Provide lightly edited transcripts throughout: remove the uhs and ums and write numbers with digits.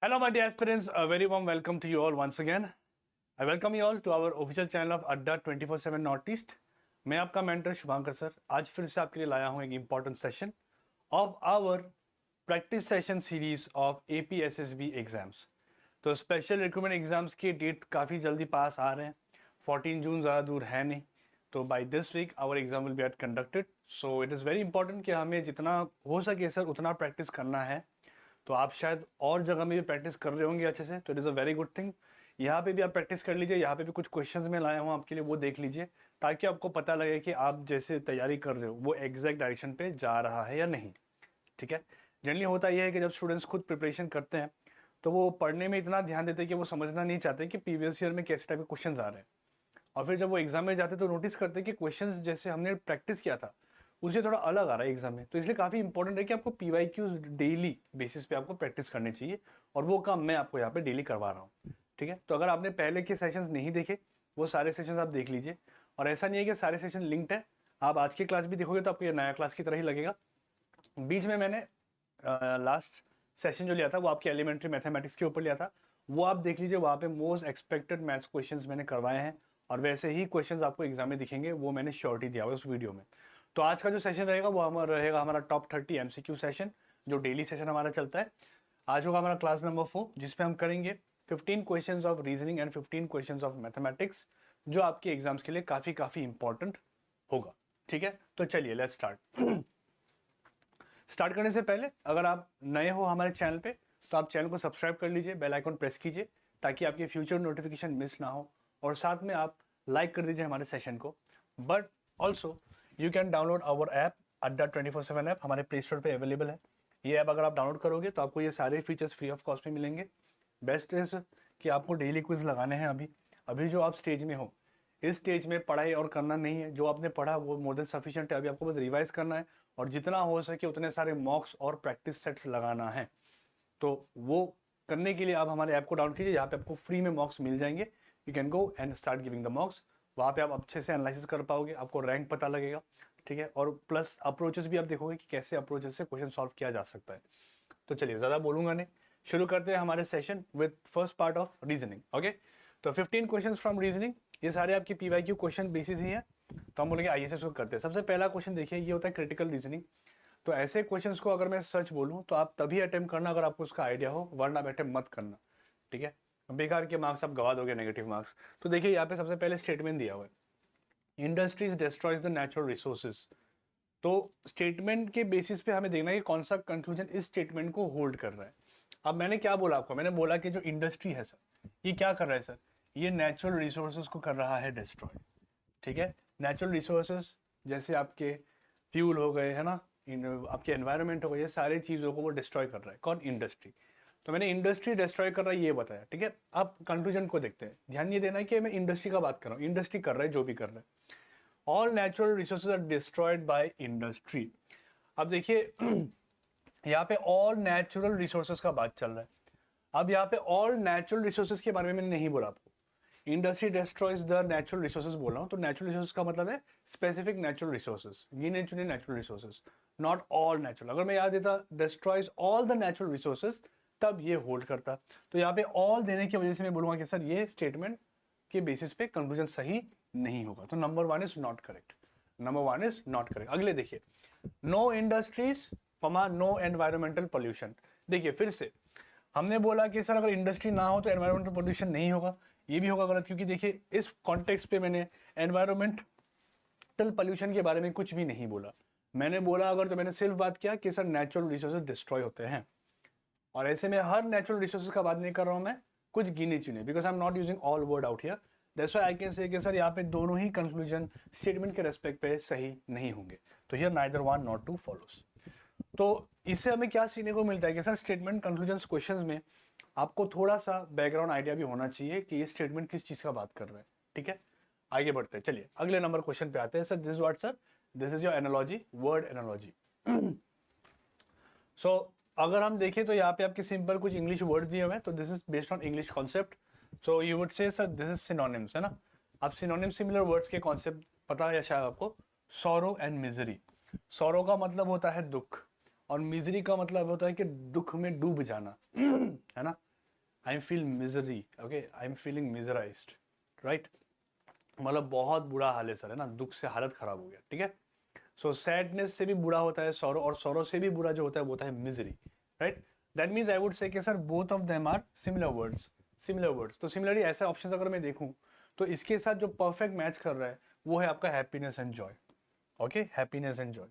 Hello, my dear aspirants. A very warm welcome to you all once again. I welcome you all to our official channel of Adda 24/7 Northeast. मैं आपका mentor Shubhankar sir आज फिर से आपके लिए लाया हूँ एक important session of our practice session series of APSSB exams. तो स्पेशल रिक्रूटमेंट एग्जाम्स की डेट काफ़ी जल्दी पास आ रहे हैं। 14 जून ज़्यादा दूर है नहीं, तो by this week our exam will be at conducted. So it is very important कि हमें जितना हो सके सर उतना प्रैक्टिस करना है। तो आप शायद और जगह में भी प्रैक्टिस कर रहे होंगे अच्छे से, तो it is a very good thing. यहाँ पे भी आप प्रैक्टिस कर लीजिए। यहाँ पे भी कुछ क्वेश्चंस मैं लाया हूँ आपके लिए, वो देख लीजिए ताकि आपको पता लगे कि आप जैसे तैयारी कर रहे हो वो एग्जैक्ट डायरेक्शन पे जा रहा है या नहीं। ठीक है, जनरली होता यह है कि जब स्टूडेंट्स खुद प्रिपरेशन करते हैं तो वो पढ़ने में इतना ध्यान देते हैं कि वो समझना नहीं चाहते कि प्रीवियस ईयर में कैसे टाइप के क्वेश्चन आ रहे हैं, और फिर जब वो एग्जाम में जाते तो नोटिस करते हैं कि क्वेश्चंस जैसे हमने प्रैक्टिस किया था उससे थोड़ा अलग आ रहा है एग्जाम में। तो इसलिए काफ़ी इंपॉर्टेंट है कि आपको PYQs डेली बेसिस पे आपको प्रैक्टिस करनी चाहिए, और वो काम मैं आपको यहाँ पे डेली करवा रहा हूँ। ठीक है, तो अगर आपने पहले के सेशंस नहीं देखे वो सारे सेशंस आप देख लीजिए। और ऐसा नहीं है कि सारे सेशन लिंक्ड है, आप आज की क्लास भी देखोगे तो आपको ये नया क्लास की तरह ही लगेगा। बीच में मैंने लास्ट सेशन जो लिया था वो आपके एलिमेंट्री मैथमेटिक्स के ऊपर लिया था, वो आप देख लीजिए। वहाँ पे मोस्ट एक्सपेक्टेड मैथ्स क्वेश्चंस मैंने करवाए हैं, और वैसे ही क्वेश्चंस आपको एग्जाम में दिखेंगे, वो मैंने श्योरिटी दिया हुआ है उस वीडियो में। तो आज का जो सेशन रहेगा वो हमारा रहेगा हमारा टॉप 30 MCQ सेशन, जो डेली सेशन हमारा चलता है। आज होगा हमारा क्लास नंबर 4, जिसपे हम करेंगे 15 questions of reasoning and 15 questions of mathematics, जो आपके एग्जाम्स के लिए काफ़ी इंपॉर्टेंट होगा। ठीक है, तो चलिए लेट्स स्टार्ट। स्टार्ट करने से पहले अगर आप नए हो हमारे चैनल पे तो आप चैनल को सब्सक्राइब कर लीजिए, बेल आइकन प्रेस कीजिए ताकि आपके फ्यूचर नोटिफिकेशन मिस ना हो, और साथ में आप लाइक कर दीजिए हमारे सेशन को। But also you can download our app Adda 24/7 app, हमारे प्ले स्टोर पे अवेलेबल है। ये ऐप अगर आप डाउनलोड करोगे तो आपको ये सारे फीचर्स फ्री ऑफ कॉस्ट में मिलेंगे। बेस्ट इज कि आपको डेली क्विज लगाने हैं। अभी अभी जो आप स्टेज में हो, इस स्टेज में पढ़ाई और करना नहीं है, जो आपने पढ़ा वो मोर देन सफिशिएंट है। अभी आपको बस रिवाइज करना है, और जितना हो सके उतने सारे मॉक्स और प्रैक्टिस सेट्स लगाना है। तो वो करने के लिए आप हमारे ऐप को डाउनलोड कीजिए, यहाँ पे आपको फ्री में मॉक्स मिल जाएंगे। You can go and start giving the मॉक्स। वहाँ पे आप अच्छे से एनालिसिस कर पाओगे, आपको रैंक पता लगेगा। ठीक है, और प्लस अप्रोचेस भी आप देखोगे कि कैसे अप्रोचेस से क्वेश्चन सॉल्व किया जा सकता है। तो चलिए ज़्यादा बोलूंगा नहीं, शुरू करते हैं हमारे session with first part of reasoning. Okay, तो 15 क्वेश्चंस फ्रॉम रीजनिंग, ये सारे आपके PYQ क्वेश्चन बेसिस ही है। तो हम बोलेंगे आइए से शुरू करते हैं। सबसे पहला क्वेश्चन देखिए, ये होता है क्रिटिकल रीजनिंग। तो ऐसे क्वेश्चंस को अगर मैं सच बोलूं तो आप तभी अटेम्प्ट करना अगर आपको उसका आइडिया हो, वरना आप अटेम्प्ट मत करना। ठीक है, बेकार के मार्क्स आप गवा दोगे, नेगेटिव मार्क्स। तो देखिए यहाँ पे सबसे पहले स्टेटमेंट दिया हुआ है, industries destroys the natural resources. तो स्टेटमेंट के बेसिस पे हमें देखना है कि कौन सा कंक्लूजन इस स्टेटमेंट को होल्ड कर रहा है। अब मैंने क्या बोला आपको, मैंने बोला कि जो इंडस्ट्री है सर, ये क्या कर रहा है सर, ये नेचुरल रिसोर्सेज को कर रहा है डिस्ट्रॉय। ठीक है, नेचुरल रिसोर्सेज जैसे आपके फ्यूल हो गए, है ना, आपके एनवायरनमेंट हो गए, ये सारी चीज़ों को वो डिस्ट्रॉय कर रहा है। कौन? इंडस्ट्री। तो मैंने इंडस्ट्री डिस्ट्रॉय कर रहा है ये बताया। ठीक है, अब कंक्लूजन को देखते हैं। ध्यान ये देना है कि मैं इंडस्ट्री का बात कर रहा हूँ, इंडस्ट्री कर रहा है जो भी कर रहा है। All natural resources are destroyed by industry. अब देखिए यहाँ पे ऑल नेचुरल रिसोर्सेज का बात चल रहा है। अब यहाँ पे ऑल नेचुरल रिसोर्सेज के बारे में मैंने नहीं बोला आपको, industry destroys the natural resources बोल रहा हूँ। तो नेचुरल रिसोर्सेज का मतलब है स्पेसिफिक नेचुरल रिसोर्सेज, गिने चुने natural resources, not all natural. अगर मैं याद देता destroys all the natural resources, तब ये होल्ड करता। तो यहाँ पे ऑल देने की वजह से मैं बोलूंगा कि सर ये स्टेटमेंट के बेसिस पे कंक्लूजन सही नहीं होगा। तो number 1 is not correct, number 1 is not correct. अगले देखिए, no industries no environmental pollution. देखिए फिर से हमने बोला कि सर अगर इंडस्ट्री ना हो तो एनवायरमेंटल पोल्यूशन नहीं होगा, ये भी होगा गलत, क्योंकि देखिए इस कॉन्टेक्स्ट पे मैंने एनवायरमेंटल पोल्यूशन के बारे में कुछ भी नहीं बोला। मैंने बोला अगर तो मैंने सिर्फ बात किया कि सर नेचुरल रिसोर्सेज डिस्ट्रॉय होते हैं, और ऐसे में हर नेचुरल रिसोर्सेज का बात नहीं कर रहा हूं मैं, कुछ गिने चुने, because I am not using all word out here. That's why I can say कि सर यहाँ पे दोनों ही कंक्लूजन स्टेटमेंट के रेस्पेक्ट पे सही नहीं होंगे। तो here neither one not two follows. तो इससे हमें क्या सीखने को मिलता है कि सर स्टेटमेंट कंक्लूजन क्वेश्चंस में आपको थोड़ा सा बैकग्राउंड आइडिया भी होना चाहिए कि ये स्टेटमेंट किस चीज का बात कर रहा है। ठीक है, आगे बढ़ते हैं। चलिए अगले नंबर क्वेश्चन पे आते हैं। Sir this what sir, this is your analogy, word analogy. So अगर हम देखें तो यहाँ पे आपके सिंपल कुछ इंग्लिश वर्ड्स दिए हुए हैं, तो this is based on English concept. So you would say sir this is synonyms, है ना। अब सिनोनिम सिमिलर वर्ड्स के कॉन्सेप्ट पता है शायद आपको। सॉरो एंड मिजरी, सॉरो का मतलब होता है दुख, और मिजरी का मतलब होता है कि दुख में डूब जाना, है ना। I am feel misery, okay, I am feeling miserised, right, मतलब बहुत बुरा हाल है सर, है ना, दुख से हालत खराब हो गया, ठीक है। सो सैडनेस से भी बुरा होता है सॉरो, और सॉरो से भी बुरा जो होता है वो होता है misery, right. That means I would say कि sir both of them are similar words, similar words. तो सिमिलरली ऐसे ऑप्शन अगर मैं देखूं तो इसके साथ जो परफेक्ट मैच कर रहा है वो है आपका happiness and Joy, okay, happiness and Joy.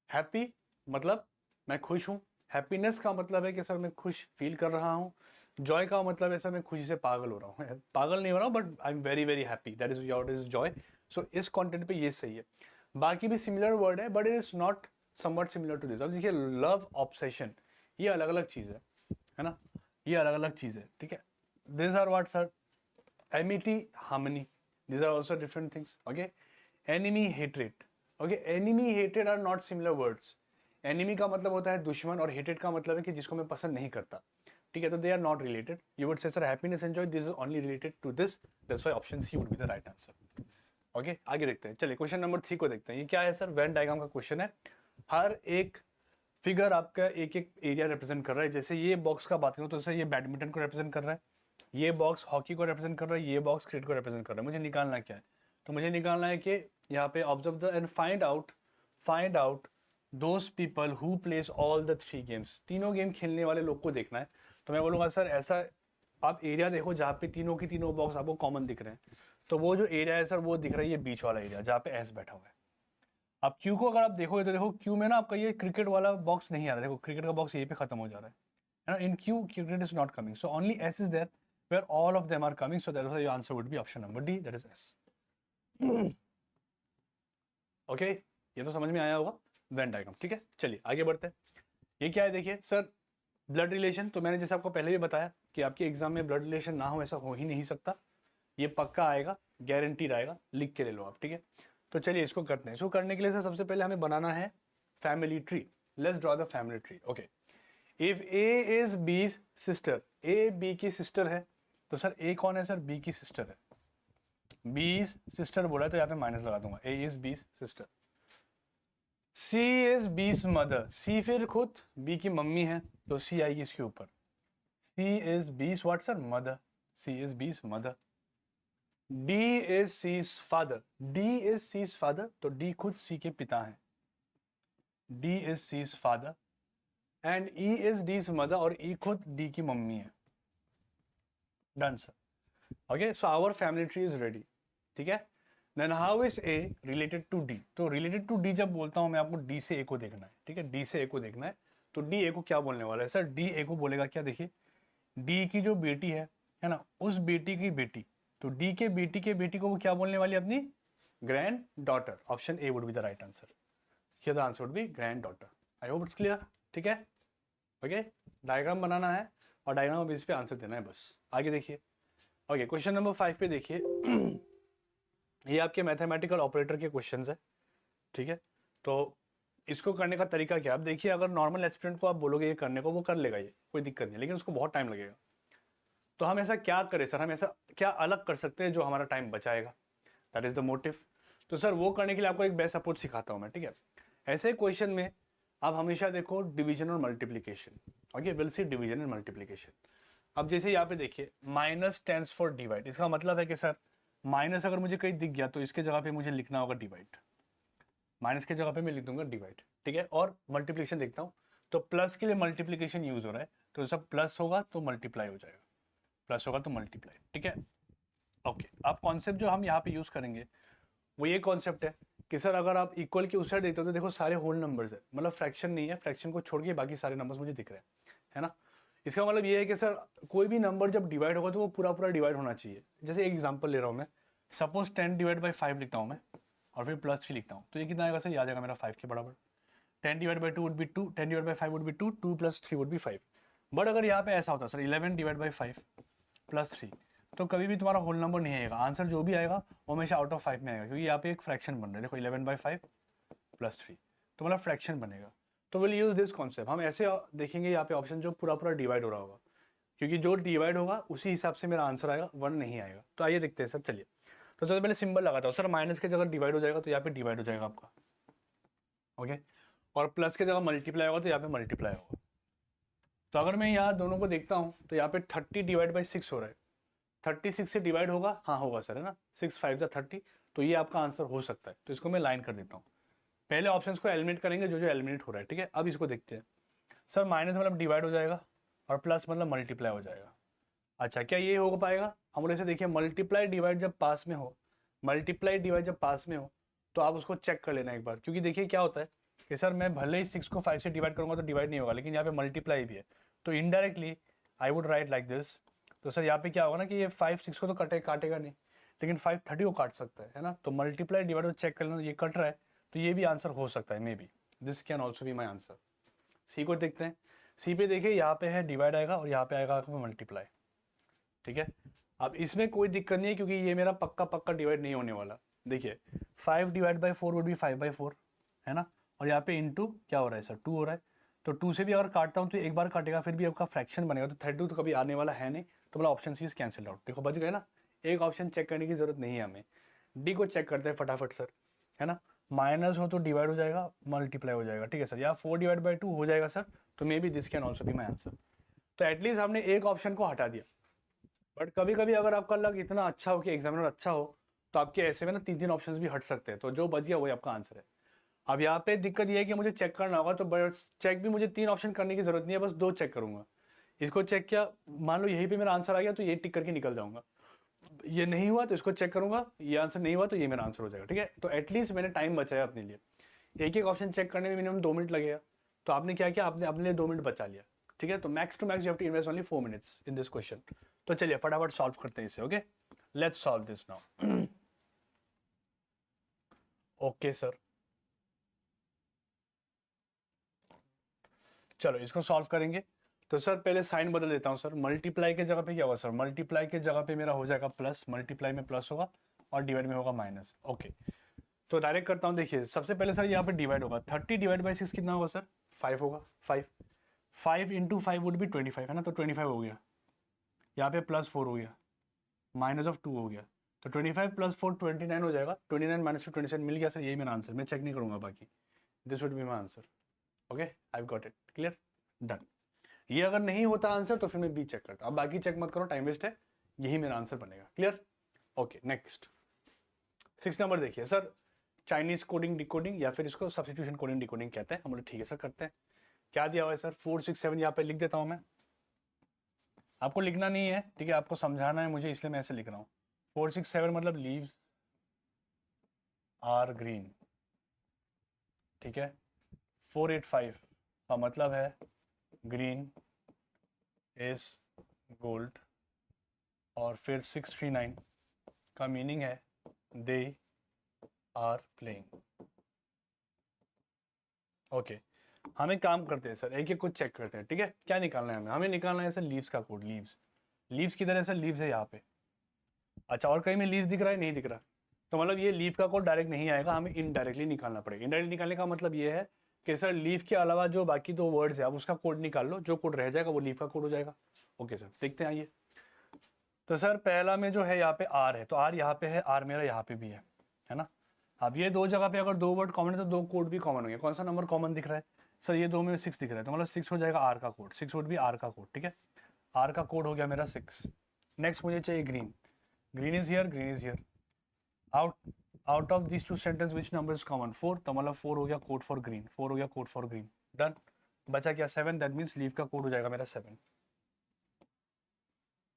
Happy मतलब मैं खुश हूँ, हैप्पीनेस का मतलब है कि सर मैं खुश फील कर रहा हूँ, जॉय का मतलब है सर मैं खुशी से पागल हो रहा हूँ, पागल नहीं हो रहा हूँ but I am very very happy, that is your is joy. So इस कंटेंट पे ये सही है। बाकी भी सिमिलर वर्ड है but it is not somewhat similar to this. अब देखिए लव ऑब्सेशन ये अलग अलग चीज़ है ना, ये अलग अलग चीज़ है, ठीक है। This are what sir, amity harmony, these are also different things, okay। enemy hatred, okay, enemy hated are not similar words। enemy का मतलब होता है दुश्मन और hated का मतलब है कि जिसको मैं पसंद नहीं करता, ठीक है। तो they are not related। you would say sir happiness and joy this is only related to this, that's why option C would be the right answer, okay। आगे देखते हैं, चलिए क्वेश्चन नंबर 3 को देखते हैं। ये क्या है सर, वेन डायग्राम का क्वेश्चन है। हर एक फिगर आपका एक एक एरिया रिप्रेजेंट कर रहा है। जैसे ये बॉक्स का बात करूँ तो सर ये बैडमिंटन को रिप्रेजेंट कर रहा है, ये बॉक्स हॉकी को रिप्रेजेंट कर रहा है, ये बॉक्स क्रिकेट को रिप्रेजेंट कर रहा है। मुझे निकालना क्या है, तो मुझे निकालना है कि यहाँ पे observe the end find out those people who plays all the 3 games. तीनों गेम खेलने वाले लोग को देखना है। तो मैं बोलूँगा सर ऐसा आप एरिया देखो जहाँ पे तीनों की तीनों बॉक्स आपको कॉमन दिख रहे हैं। तो वो जो एरिया है सर वो दिख रहा है ये बीच वाला एरिया जहाँ पे एस बैठा हुआ है। अब क्यू को अगर आप देखोगे तो देखो क्यू में ना आपका ये क्रिकेट वाला बॉक्स नहीं आ रहा है, देखो क्रिकेट का बॉक्स यहीं पे खत्म हो जा रहा है ना। In Q cricket is not coming, so only S is there where all of them are coming, so that your answer would be option number D, that is S। Okay, ये तो समझ में आया होगा वेन डायग्राम, ठीक है। चलिए आगे बढ़ते हैं। ये क्या है देखिए सर, ब्लड रिलेशन। तो मैंने जैसे आपको पहले भी बताया कि आपके एग्जाम में ब्लड रिलेशन ना हो ऐसा हो ही नहीं सकता, ये पक्का आएगा, गारंटीड आएगा, लिख के ले लो आप, ठीक है। तो चलिए इसको करते हैं। इसको करने के लिए सर सबसे पहले हमें बनाना है family tree. Let's draw the family tree, okay. If A is B sister, A B की सिस्टर है, तो सर ए कौन है सर, बी की सिस्टर है। बी सिस्टर बोला तो यहाँ पे माइनस लगा दूंगा, A is B sister. C is B's mother, C फिर खुद बी की मम्मी है तो सी आएगी इसके ऊपर। C is B's what sir, mother, C is B's mother. D is C's father, D is C's father तो डी खुद सी के पिता हैं, D is C's father. And E is D's mother और ई खुद डी की मम्मी है। Done sir, okay. So our family tree is ready, ठीक है। Then how is A related to D, तो रिलेटेड टू डी जब बोलता हूं मैं आपको डी से ए को देखना है, ठीक है, डी से ए को देखना है। तो डी ए को क्या बोलने वाला है सर, डी ए को बोलेगा क्या, देखिए डी की जो बेटी है ना, उस बेटी की बेटी, तो डी के बेटी के बेटी को वो क्या बोलने वाली है, अपनी grand daughter. Option A would be the right answer, here the answer would be grand daughter. I hope it's clear, ठीक है, ओके। डायग्राम बनाना है और डायग्राम बेस पे आंसर देना है बस। आगे देखिए, ओके, क्वेश्चन नंबर 5 पे देखिए। ये आपके मैथमेटिकल ऑपरेटर के क्वेश्चंस है, ठीक है। तो इसको करने का तरीका क्या है, अब देखिए अगर नॉर्मल एस्पिरेंट को आप बोलोगे ये करने को, वो कर लेगा, ये कोई दिक्कत नहीं, लेकिन उसको बहुत टाइम लगेगा। तो हम ऐसा क्या करें सर, हम ऐसा क्या अलग कर सकते हैं जो हमारा टाइम बचाएगा, दैट इज द मोटिव। तो सर वो करने के लिए आपको एक बेस्ट अप्रोच सिखाता हूँ मैं, ठीक है। ऐसे क्वेश्चन में आप हमेशा देखो डिवीजन और multiplication, okay, will see division and multiplication. अब जैसे यहाँ पे देखिए माइनस टेंस फॉर डिवाइड, इसका मतलब है कि सर माइनस अगर मुझे कहीं दिख गया तो इसके जगह पे मुझे लिखना होगा डिवाइड, माइनस के जगह पे मैं लिख दूंगा डिवाइड, ठीक है। और मल्टीप्लिकेशन देखता हूँ तो प्लस के लिए मल्टीप्लिकेशन यूज हो रहा है, तो सब प्लस होगा तो मल्टीप्लाई हो जाएगा, प्लस होगा तो मल्टीप्लाई, ठीक है, ओके। अब कॉन्सेप्ट जो हम यहाँ पे यूज करेंगे वो ये कॉन्सेप्ट है कि सर अगर आप इक्वल के उस साइड देखते हो तो देखो सारे होल नंबर्स है, मतलब फ्रैक्शन नहीं है, फ्रैक्शन को छोड़ के बाकी सारे नंबर्स मुझे दिख रहे हैं, है ना। इसका मतलब ये है कि सर कोई भी नंबर जब डिवाइड होगा तो वो पूरा पूरा डिवाइड होना चाहिए। जैसे एक एग्जांपल ले रहा हूँ मैं, सपोज 10 डिवाइड बाई 5 लिखता हूँ मैं और फिर प्लस 3 लिखता हूँ, तो ये कितना आएगा सर, याद आएगा मेरा 5 के बराबर। 10 divide by 2 would B 2, 10 divide by 5 would be 2, 2 plus 3 would be 5। But अगर यहाँ पे ऐसा होता सर 11 डिवाइड बाई 5 प्लस 3, तो कभी भी तुम्हारा होल नंबर नहीं आएगा, आंसर जो भी आएगा वो हमेशा आउट ऑफ 5 में आएगा, क्योंकि यहाँ पे एक फ्रैक्शन बन रहा है, देखो 11 बाई 5 प्लस 3, तो मतलब फ्रैक्शन बनेगा। तो विल यूज दिस कॉन्सेप्ट, हम ऐसे देखेंगे यहाँ पे ऑप्शन जो पूरा पूरा डिवाइड हो रहा होगा, क्योंकि जो डिवाइड होगा उसी हिसाब से मेरा आंसर आएगा, 1 नहीं आएगा। तो आइए देखते हैं सर, चलिए। तो सबसे पहले सिंबल लगाता हूँ सर, माइनस की जगह डिवाइड हो जाएगा तो यहाँ पे डिवाइड हो जाएगा आपका, ओके। और प्लस की जगह मल्टीप्लाई होगा तो यहाँ पे मल्टीप्लाई होगा। तो अगर मैं यहाँ दोनों को देखता हूँ तो यहाँ पे 30 डिवाइड बाई 6 हो रहा है, 36 से डिवाइड होगा, हाँ होगा सर, है ना, 6 5 जा 30, तो ये आपका आंसर हो सकता है। तो इसको मैं लाइन कर देता हूँ। पहले ऑप्शंस को एलिमिनेट करेंगे जो जो एलिमिनेट हो रहा है, ठीक है। अब इसको देखते हैं सर, माइनस मतलब डिवाइड हो जाएगा और प्लस मतलब मल्टीप्लाई हो जाएगा। अच्छा, क्या ये हो पाएगा? हम लोग ऐसे देखिए, मल्टीप्लाई डिवाइड जब पास में हो, मल्टीप्लाई डिवाइड जब पास में हो तो आप उसको चेक कर लेना एक बार, क्योंकि देखिए क्या होता है कि सर मैं भले ही 6 को 5 से डिवाइड करूंगा तो डिवाइड नहीं होगा, लेकिन यहाँ पे मल्टीप्लाई भी है, तो indirectly I would write like this. तो सर यहाँ पे क्या होगा ना कि ये 5 6 को तो काटेगा नहीं, लेकिन 5 30 को काट सकता है ना। तो मल्टीप्लाई डिवाइड चेक कर लेना, ये कट रहा है तो ये भी आंसर हो सकता है, maybe this can also be my answer. C को देखते हैं। सी पे देखिए यहाँ पे है डिवाइड आएगा और यहाँ पे आएगा मल्टीप्लाई, ठीक है। अब इसमें कोई दिक्कत नहीं है क्योंकि ये मेरा पक्का पक्का डिवाइड नहीं होने वाला। देखिए 5 डिवाइड बाई 4 वुड बी 5/4, है ना, और यहाँ पे इंटू क्या हो रहा है सर, 2 हो रहा है। तो 2 से भी अगर काटता हूँ तो एक बार काटेगा, फिर भी आपका फ्रैक्शन बनेगा, तो 32 तो कभी आने वाला है नहीं, तो मतलब option C is cancel out. देखो बच गए ना, एक ऑप्शन चेक करने की जरूरत नहीं है हमें। डी को चेक करते हैं फटाफट सर, है ना। माइनस हो तो डिवाइड हो जाएगा, मल्टीप्लाई हो जाएगा, ठीक है सर। या 4 डिवाइड बाई 2 हो जाएगा सर, तो may be this can also be my answer. तो एटलीस्ट हमने एक ऑप्शन को हटा दिया। बट कभी कभी अगर आपका लग इतना अच्छा हो कि एग्जामिनर अच्छा हो तो आपके ऐसे में ना 3 ऑप्शंस भी हट सकते हैं, तो जो बच गया वही आपका आंसर है। अब यहाँ पे दिक्कत ये है कि मुझे चेक करना होगा, तो बस चेक भी मुझे 3 ऑप्शन करने की जरूरत नहीं है, बस 2 चेक करूंगा। इसको चेक किया, मान लो यहीं पे मेरा आंसर आ गया तो ये टिक करके निकल जाऊंगा। ये नहीं हुआ तो इसको चेक करूंगा, ये आंसर नहीं हुआ तो ये मेरा आंसर हो जाएगा, ठीक है। तो एटलीस्ट मैंने टाइम बचाया अपने लिए। एक एक ऑप्शन चेक करने में मिनिमम 2 मिनट लगेगा, तो आपने क्या किया, आपने अपने लिए 2 मिनट बचा लिया, ठीक है। तो max to max you have to invest only 4 minutes in this question. तो चलिए फटाफट सॉल्व करते हैं इसे, okay. Let's solve this now. Okay sir, चलो इसको सॉल्व करेंगे। तो सर पहले साइन बदल देता हूँ सर, मल्टीप्लाई के जगह पे क्या होगा सर, मल्टीप्लाई के जगह पे मेरा हो जाएगा प्लस, मल्टीप्लाई में प्लस होगा और डिवाइड में होगा माइनस, ओके। तो डायरेक्ट करता हूँ, देखिए सबसे पहले सर यहाँ पे डिवाइड होगा, 30 डिवाइड बाई 6 कितना होगा सर, 5 होगा, 5 इंटू 5 वुड भी 25, है ना, तो 25 हो गया। यहाँ पे प्लस 4 हो गया, माइनस ऑफ 2 हो गया, तो 25 प्लस 4 29 हो जाएगा, 29 माइनस 2 27 मिल गया सर, यही मेरा आंसर। मैं चेक नहीं करूँगा बाकी, this would be my answer, okay. I got it, clear, done. ये अगर नहीं होता आंसर तो फिर मैं बी चेक करता, अब बाकी चेक मत करो, टाइम वेस्ट है, यही मेरा आंसर बनेगा, क्लियर, ओके। नेक्स्ट 6 नंबर देखिए सर, चाइनीज कोडिंग डिकोडिंग या फिर इसको सब्स्टिट्यूशन कोडिंग डिकोडिंग कहते हैं। हम बोले ठीक है सर करते हैं। क्या दिया हुआ है सर, 4 6 7, यहाँ पे लिख देता हूँ मैं, आपको लिखना नहीं है, ठीक है, आपको समझाना है मुझे, इसलिए मैं ऐसे लिख रहा हूँ। 4 6 7 मतलब लीव्स आर ग्रीन, ठीक है। 4 8 5 का मतलब है ग्रीन इज गोल्ड, और फिर 6 3 9 का मीनिंग है दे आर प्लेइंग, ओके। हम एक काम करते हैं सर, एक एक कुछ चेक करते हैं, ठीक है। क्या निकालना है हमें निकालना है सर लीव्स का कोड, लीव्स किधर है सर, लीव्स है यहाँ पे। अच्छा, और कहीं में लीव्स दिख रहा है, नहीं दिख रहा, तो मतलब ये लीव का कोड डायरेक्ट नहीं आएगा, हमें इनडायरेक्टली निकालना पड़ेगा। इनडायरेक्ट निकालने का मतलब ये है कि सर लीव के अलावा जो बाकी 2 वर्ड्स है आप उसका कोड निकाल लो, जो कोड रह जाएगा वो लीव का कोड हो जाएगा, ओके सर। देखते हैं आइए। तो सर पहला में जो है यहाँ पे आर है, तो आर यहाँ पे है, आर मेरा यहाँ पे भी है ना। अब ये 2 जगह पे अगर 2 वर्ड कॉमन है तो 2 कोड भी कॉमन होंगे। कौन सा नंबर कॉमन दिख रहा है सर, ये 2 में 6 दिख रहा है, तो मतलब 6 हो जाएगा आर का कोड, 6 वुड भी आर का कोड, ठीक है। आर का कोड हो गया मेरा 6। नेक्स्ट मुझे चाहिए green, green is here, green is here. Out of this 2 sentence which number is common, 4, तो मतलब 4 हो गया कोड फॉर ग्रीन, 4 हो गया कोड फॉर ग्रीन, डन। बचा क्या 7, दैट मीन्स लीव का कोड हो जाएगा मेरा 7,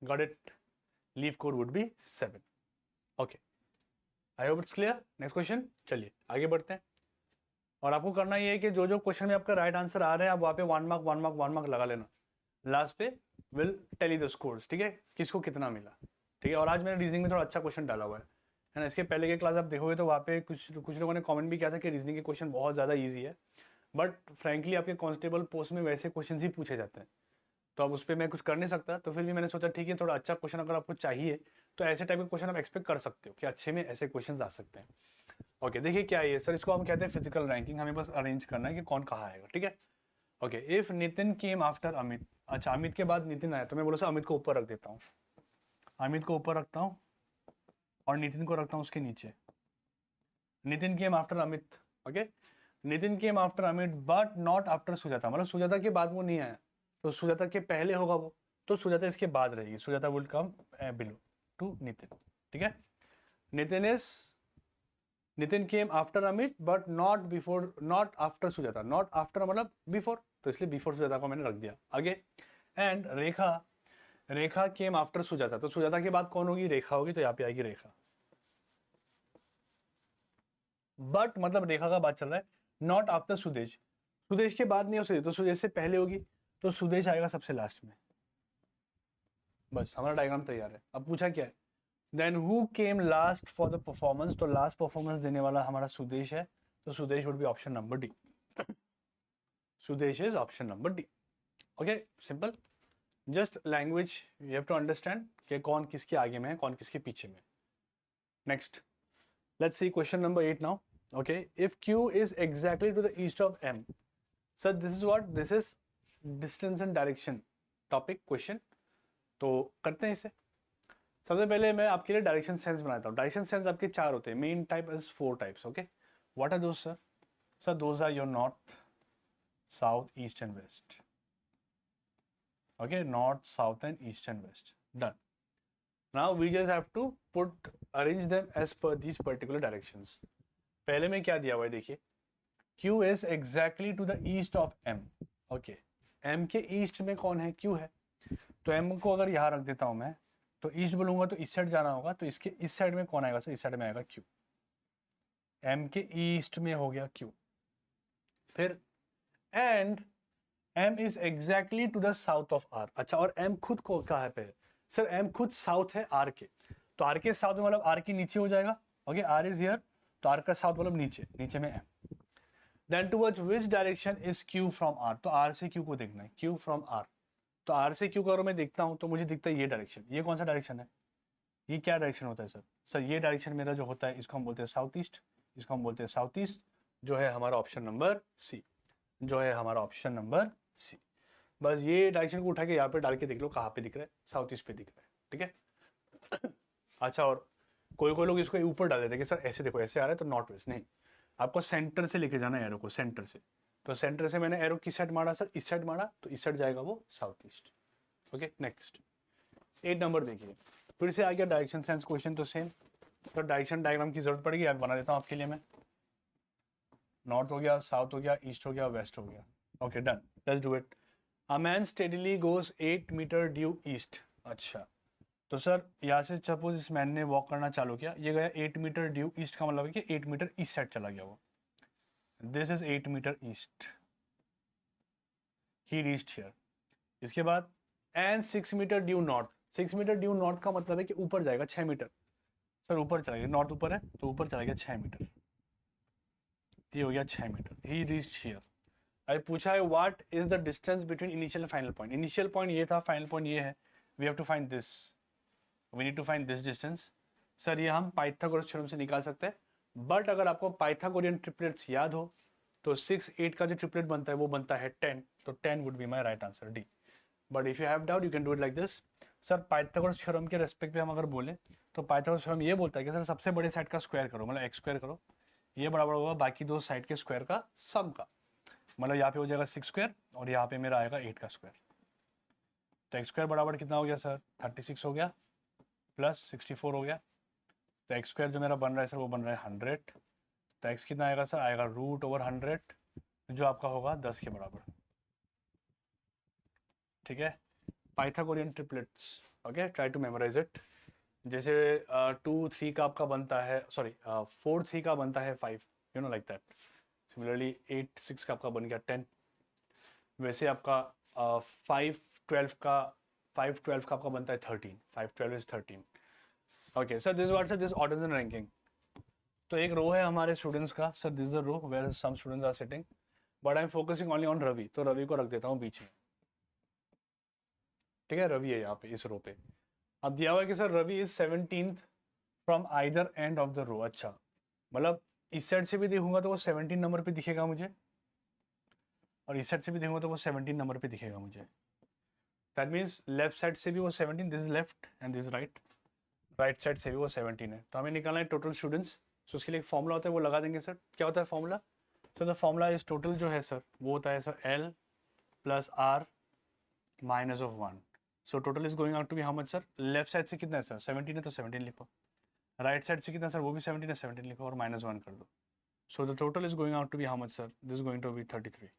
got it, leave code would be 7, okay. I hope it's clear. Next question, चलिए आगे बढ़ते हैं। और आपको करना ये है कि जो जो क्वेश्चन में आपका राइट आंसर आ रहे हैं आप वहाँ पे 1 मार्क 1 मार्क 1 मार्क लगा लेना, लास्ट पे will tell you the scores, ठीक है, किसको कितना मिला, ठीक है। और आज मैंने रीजनिंग में थोड़ा अच्छा क्वेश्चन डाला हुआ है ना। इसके पहले के क्लास आप देखोगे तो वहाँ पे कुछ लोगों ने कमेंट भी किया था कि रीजनिंग के क्वेश्चन बहुत ज़्यादा ईजी है, बट फ्रेंकली आपके कांस्टेबल पोस्ट में वैसे क्वेश्चन ही पूछे जाते हैं, तो अब उस पर मैं कुछ कर नहीं सकता। तो फिर भी मैंने सोचा ठीक है, थोड़ा अच्छा क्वेश्चन अगर आपको चाहिए तो ऐसे टाइप के क्वेश्चन आप एक्सपेक्ट कर सकते हो कि अच्छे में ऐसे क्वेश्चन आ सकते हैं, ओके। देखिए क्या है सर, इसको हम कहते हैं फिजिकल रैंकिंग, हमें बस अरेंज करना है कि कौन कहाँ आएगा, ठीक है, okay. If Nitin came after Amit, अच्छा अमित के बाद नितिन आया, तो मैं बोला सर अमित को ऊपर रख देता हूँ, अमित को ऊपर रखता हूँ और नितिन को रखता हूँ उसके नीचे। Nitin came after Amit, okay. Nitin came after Amit but not after Sujata, मतलब सुजाता के बाद वो नहीं आया, तो सुजाता के पहले होगा वो, तो सुजाता इसके बाद रहेगी, Sujata will come below to Nitin, ठीक है। Nitin is Nitin came after Amit but not before, not after Sujata, not after मतलब बिफोर, तो इसलिए बिफोर सुजाता को मैंने रख दिया आगे। And Rekha, Rekha came after Sujata, तो सुजाता के बाद कौन होगी, रेखा होगी, तो यहाँ पे आएगी रेखा। बट मतलब रेखा का बात चल रहा है, नॉट आफ्टर सुदेश, सुदेश के बाद नहीं हो सकती, तो सुदेश से पहले होगी, तो सुदेश आएगा सबसे लास्ट में। बस हमारा डायग्राम तैयार है। अब पूछा क्या है, then who came last for the performance, तो लास्ट परफॉर्मेंस देने वाला हमारा सुदेश है, तो Sudesh would be option number D. Sudesh is option number D. Okay, simple, just language you have to understand कि कौन किसके आगे में है, कौन किसके पीछे में। Next, let's see question number 8 now. Okay, if Q is exactly to the east of M, sir this is what, this is distance and direction topic question. तो करते हैं इसे। सबसे पहले मैं आपके लिए डायरेक्शन सेंस बनाता हूँ। डायरेक्शन सेंस आपके 4 होते हैं, main type is 4 types. Okay, what are those sir? Sir those are your north, south, east and west. Okay, north, south and east and west, done. Now we just have to put arrange them as per these particular directions. पहले में क्या दिया हुआ है देखिए, Q is exactly to the east of M। Okay, M के east में कौन है, Q है, तो M को अगर यहाँ रख देता हूं मैं, तो ईस्ट बोलूंगा तो इस साइड जाना होगा, तो इसके इस साइड में कौन आएगा सर, इस साइड में आएगा Q। M के ईस्ट में हो गया Q। फिर and M is exactly to the south of R। अच्छा, और M खुद को कहाँ पे है सर, M खुद साउथ है R के, तो R के साउथ में मतलब R के नीचे हो जाएगा। ओके, R इज हियर, तो R का साउथ मतलब नीचे, नीचे में M। Then towards which direction is Q from R, तो R से Q को देखना है, Q from R, तो R से Q को अगर मैं देखता हूं तो मुझे दिखता है ये डायरेक्शन। ये कौन सा डायरेक्शन है, ये क्या डायरेक्शन होता है सर? सर ये डायरेक्शन मेरा जो होता है, इसको हम बोलते हैं साउथ ईस्ट, इसको हम बोलते हैं साउथ ईस्ट, जो है हमारा ऑप्शन नंबर सी, जो है हमारा ऑप्शन नंबर सी। बस ये डायरेक्शन को उठा के यहाँ पे डाल के देख लो कहाँ पे दिख रहा है, साउथ ईस्ट पे दिख रहा है, ठीक है। अच्छा, और कोई कोई लोग इसको ऊपर डाल देते हैं कि सर ऐसे देखो, ऐसे आ रहा है तो नॉर्थ वेस्ट, नहीं, आपको सेंटर से लेके जाना है एरो को, सेंटर से। तो सेंटर से मैंने एरो किस साइड मारा सर, इस साइड मारा, तो इस साइड जाएगा वो south east. Okay, next 8 number देखिए, फिर से आ गया डायरेक्शन सेंस क्वेश्चन, तो सेम। तो डायरेक्शन डायग्राम की जरूरत पड़ेगी, अब बना देता हूँ आपके लिए मैं। नॉर्थ हो गया, साउथ हो गया, ईस्ट हो गया, वेस्ट हो गया। Okay, done, let's do it. A man steadily goes 8 metre due east. अच्छा, तो सर यहाँ से सपोज इस मैन ने वॉक करना चालू किया, ये गया 8 मीटर ड्यू ईस्ट, का मतलब है कि 8 मीटर ईस्ट साइड चला गया वो। This is 8 metre east, he reached here. इसके बाद and 6 metre due north, 6 metre due north का मतलब है कि ऊपर जाएगा 6 मीटर। सर ऊपर चला गया, नॉर्थ ऊपर है तो ऊपर चला गया 6 मीटर, ये हो गया 6 मीटर, ही रीच्ड हियर। अभी पूछा है what is the distance between initial and final point. Initial point ये था, फाइनल पॉइंट ये है, we have to find this, we need to find this distance. Sir ये हम पाइथागोरस थ्योरम से निकाल सकते हैं, बट अगर आपको पाइथागोरियन ट्रिपलेट्स याद हो तो 6 8 का जो ट्रिपलेट बनता है वो बनता है 10, तो 10 would be my right answer, D. But if you have doubt you can do it like this. Sir Pythagoras theorem के रेस्पेक्ट पे हम अगर बोले तो पाइथागोरस थ्योरम ये बोलता है कि सर सबसे बड़े साइड का स्क्वायर करो, मतलब एक्स स्क्वायर करो, ये बराबर होगा बाकी दो साइड के स्क्वायर का सम का, मतलब यहाँ पे हो जाएगा 6 स्क्वायर और यहाँ पे मेरा आएगा 8 का स्क्वायर। तो एक्स स्क्वायर बराबर कितना हो गया सर, 36 हो गया, प्लस 64 हो गया, तो एक्स स्क्वायर जो मेरा बन रहा है सर वो बन रहा है 100। तो एक्स कितना आएगा सर, आएगा रूट ओवर 100, जो आपका होगा 10 के बराबर, ठीक है। Pythagorean triplets, okay, try to memorise it. जैसे 2 3 का आपका बनता है, सॉरी 4 3 का बनता है 5, you know like that. Similarly 8 6 का आपका बन गया 10, वैसे आपका 5 12 का 5 12 का आपका बनता है 13, 5 12 is 13। Okay sir, this what sir, this orders and ranking. तो एक रो है हमारे स्टूडेंट्स का, sir this is a row where some students are sitting, but I am focusing only on Ravi, तो रवि को रख देता हूँ बीच में, ठीक है, रवि है यहाँ पे इस रो पे। अब दिया हुआ है कि sir Ravi is 17th from either end of the row. अच्छा, मतलब इस साइड से भी देखूंगा तो वो 17 नंबर पे दिखेगा मुझे, और इस साइड से भी देखूंगा तो वो 17 नंबर पे दिखेगा मुझे। दैट मीन्स लेफ्ट साइड से भी वो 17, this is left and this right, right side से भी वो 17 है। तो हमें निकालना है टोटल स्टूडेंट्स, तो उसके लिए एक फॉर्मूला होता है वो लगा देंगे। सर क्या होता है formula? Sir the formula is total जो है सर वो होता है sir L plus R minus of 1. So total is going out to be how much sir? Left side से कितना है सर? 17 है तो 17 लिखो. राइट साइड से कितना सर? वो भी 17 है, 17 लिखो और -1 कर दो. So the total is going out to be how much sir? This is going to be 33.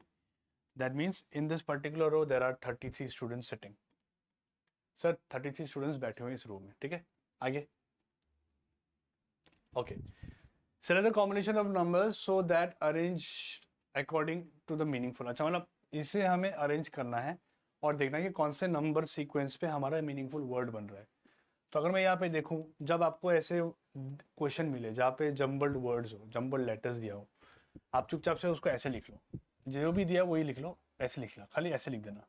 That means in this particular row there are 33 students sitting. Sir 33 students बैठे हुए हैं इस रो में. ठीक है, आगे. Okay, select the combination of numbers so that arrange according to the meaningful. अच्छा, मतलब इसे हमें अरेंज करना है और देखना है कि कौन से नंबर सीक्वेंस पे हमारा मीनिंगफुल वर्ड बन रहा है. तो अगर मैं यहाँ पे देखूँ, जब आपको ऐसे क्वेश्चन मिले जहाँ पे जम्बल्ड वर्ड्स हो, जम्बल्ड लेटर्स दिया हो, आप चुपचाप से उसको ऐसे लिख लो. जो भी दिया वही लिख लो, ऐसे लिख लो, खाली ऐसे लिख देना.